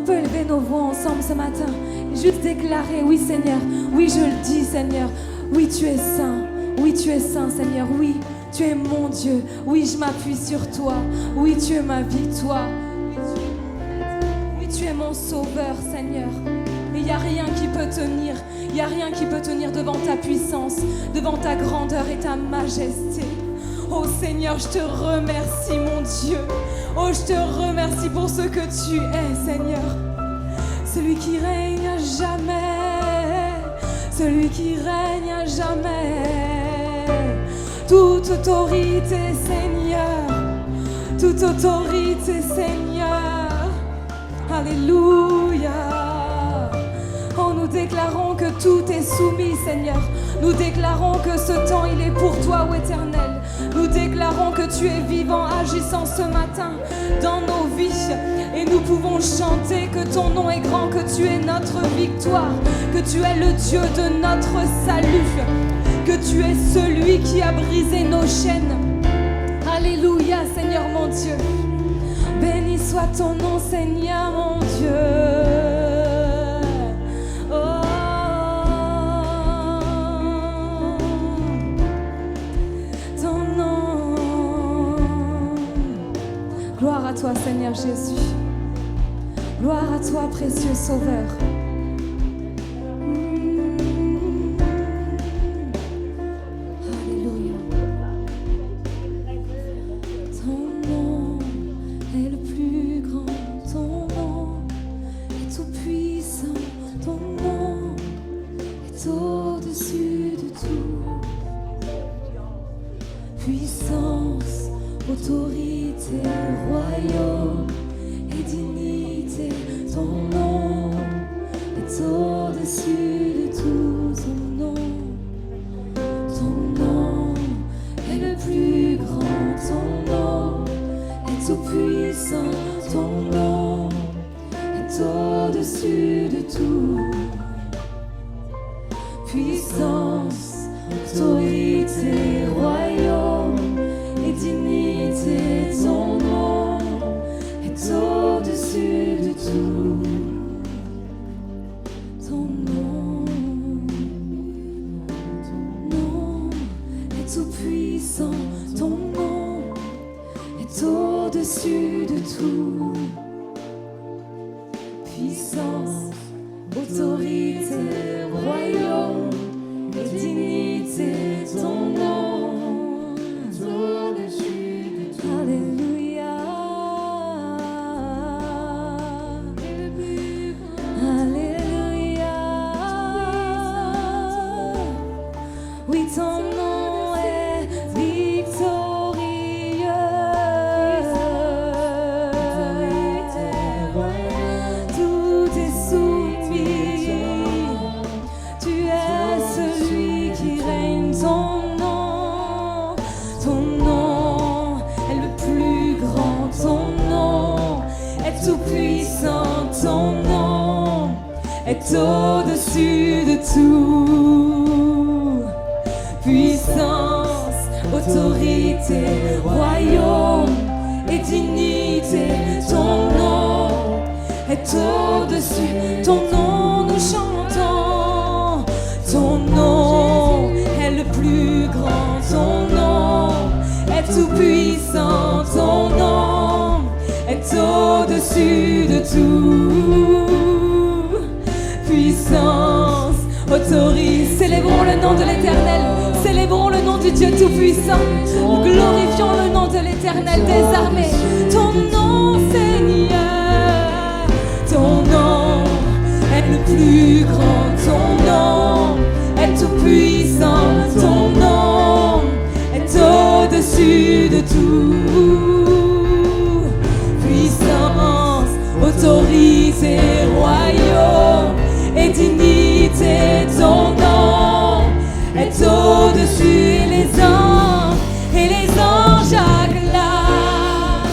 peut élever nos voix ensemble ce matin et juste déclarer, oui Seigneur, oui je le dis Seigneur, oui tu es saint, oui tu es saint Seigneur, oui tu es mon Dieu, oui je m'appuie sur toi, oui tu es ma victoire, oui tu es mon sauveur Seigneur. Et il n'y a rien qui peut tenir, il n'y a rien qui peut tenir devant ta puissance, devant ta grandeur et ta majesté. Oh Seigneur, je te remercie mon Dieu. Oh, je te remercie pour ce que tu es, Seigneur. Celui qui règne à jamais, celui qui règne à jamais. Toute autorité, Seigneur, toute autorité, Seigneur. Alléluia. Oh, nous déclarons que tout est soumis, Seigneur. Nous déclarons que ce temps, il est pour toi, ô Éternel. Nous déclarons que tu es vivant, agissant ce matin dans nos vies. Et nous pouvons chanter que ton nom est grand, que tu es notre victoire, que tu es le Dieu de notre salut, que tu es celui qui a brisé nos chaînes. Alléluia, Seigneur mon Dieu. Béni soit ton nom, Seigneur mon Dieu. Gloire à toi, Seigneur Jésus. Gloire à toi, précieux Sauveur. Alléluia. Ton nom est le plus grand. Ton nom est tout puissant. Ton nom est au-dessus de tout. Puissance, autorité, royaume et dignité, ton nom est au-dessus de tout. Ton nom est le plus grand, ton nom est tout puissant, ton nom est au-dessus de tout. Puissance, autorité, royaume et dignité, ton nom est au-dessus de tout. Ton nom est tout puissant, ton nom est au-dessus de tout. Puissance, autorité, royaume et dignité, ton nom est au-dessus de tout. Alléluia. Alléluia. Oui, ton nom est victorieux. Tout est soumis. Tu es celui qui règne. Ton nom est le plus grand. Ton nom est tout puissant. Ton nom est au-dessus de tout. Puissance, autorité, royaume et dignité, ton nom est au-dessus. Ton nom nous chantons. Ton nom est le plus grand. Ton nom est tout puissant. Ton nom est au-dessus de tout. Puissance, autorité. Célébrons le nom de l'Éternel. Célébrons le nom du Dieu Tout-Puissant. Glorifions le nom de l'Éternel des armées. Ton nom, Seigneur, ton nom est le plus grand. Ton nom est tout-puissant. Ton nom est au-dessus de tout. Puissance, autorité, royaume et dignité, ton nom est au-dessus. Et les anges acclament.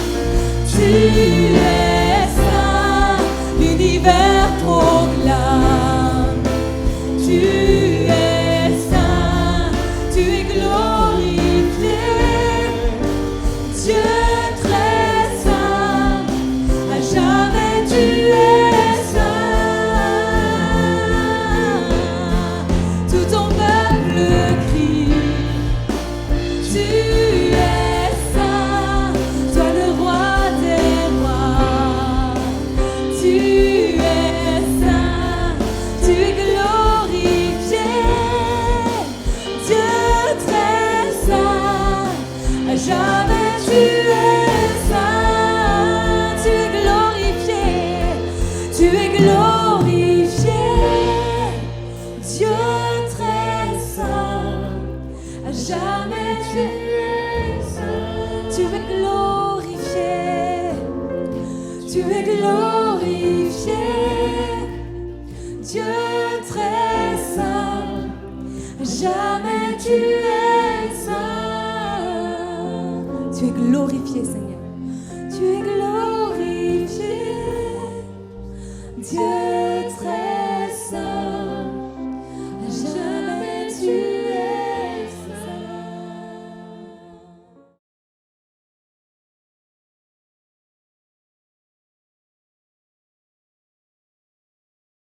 Tu es saint, l'univers proclame. Tu es saint, tu es glorifié. Dieu très saint, à jamais tu es. Tu es glorifié, Dieu très saint, jamais tu es saint. Tu es glorifié, Seigneur.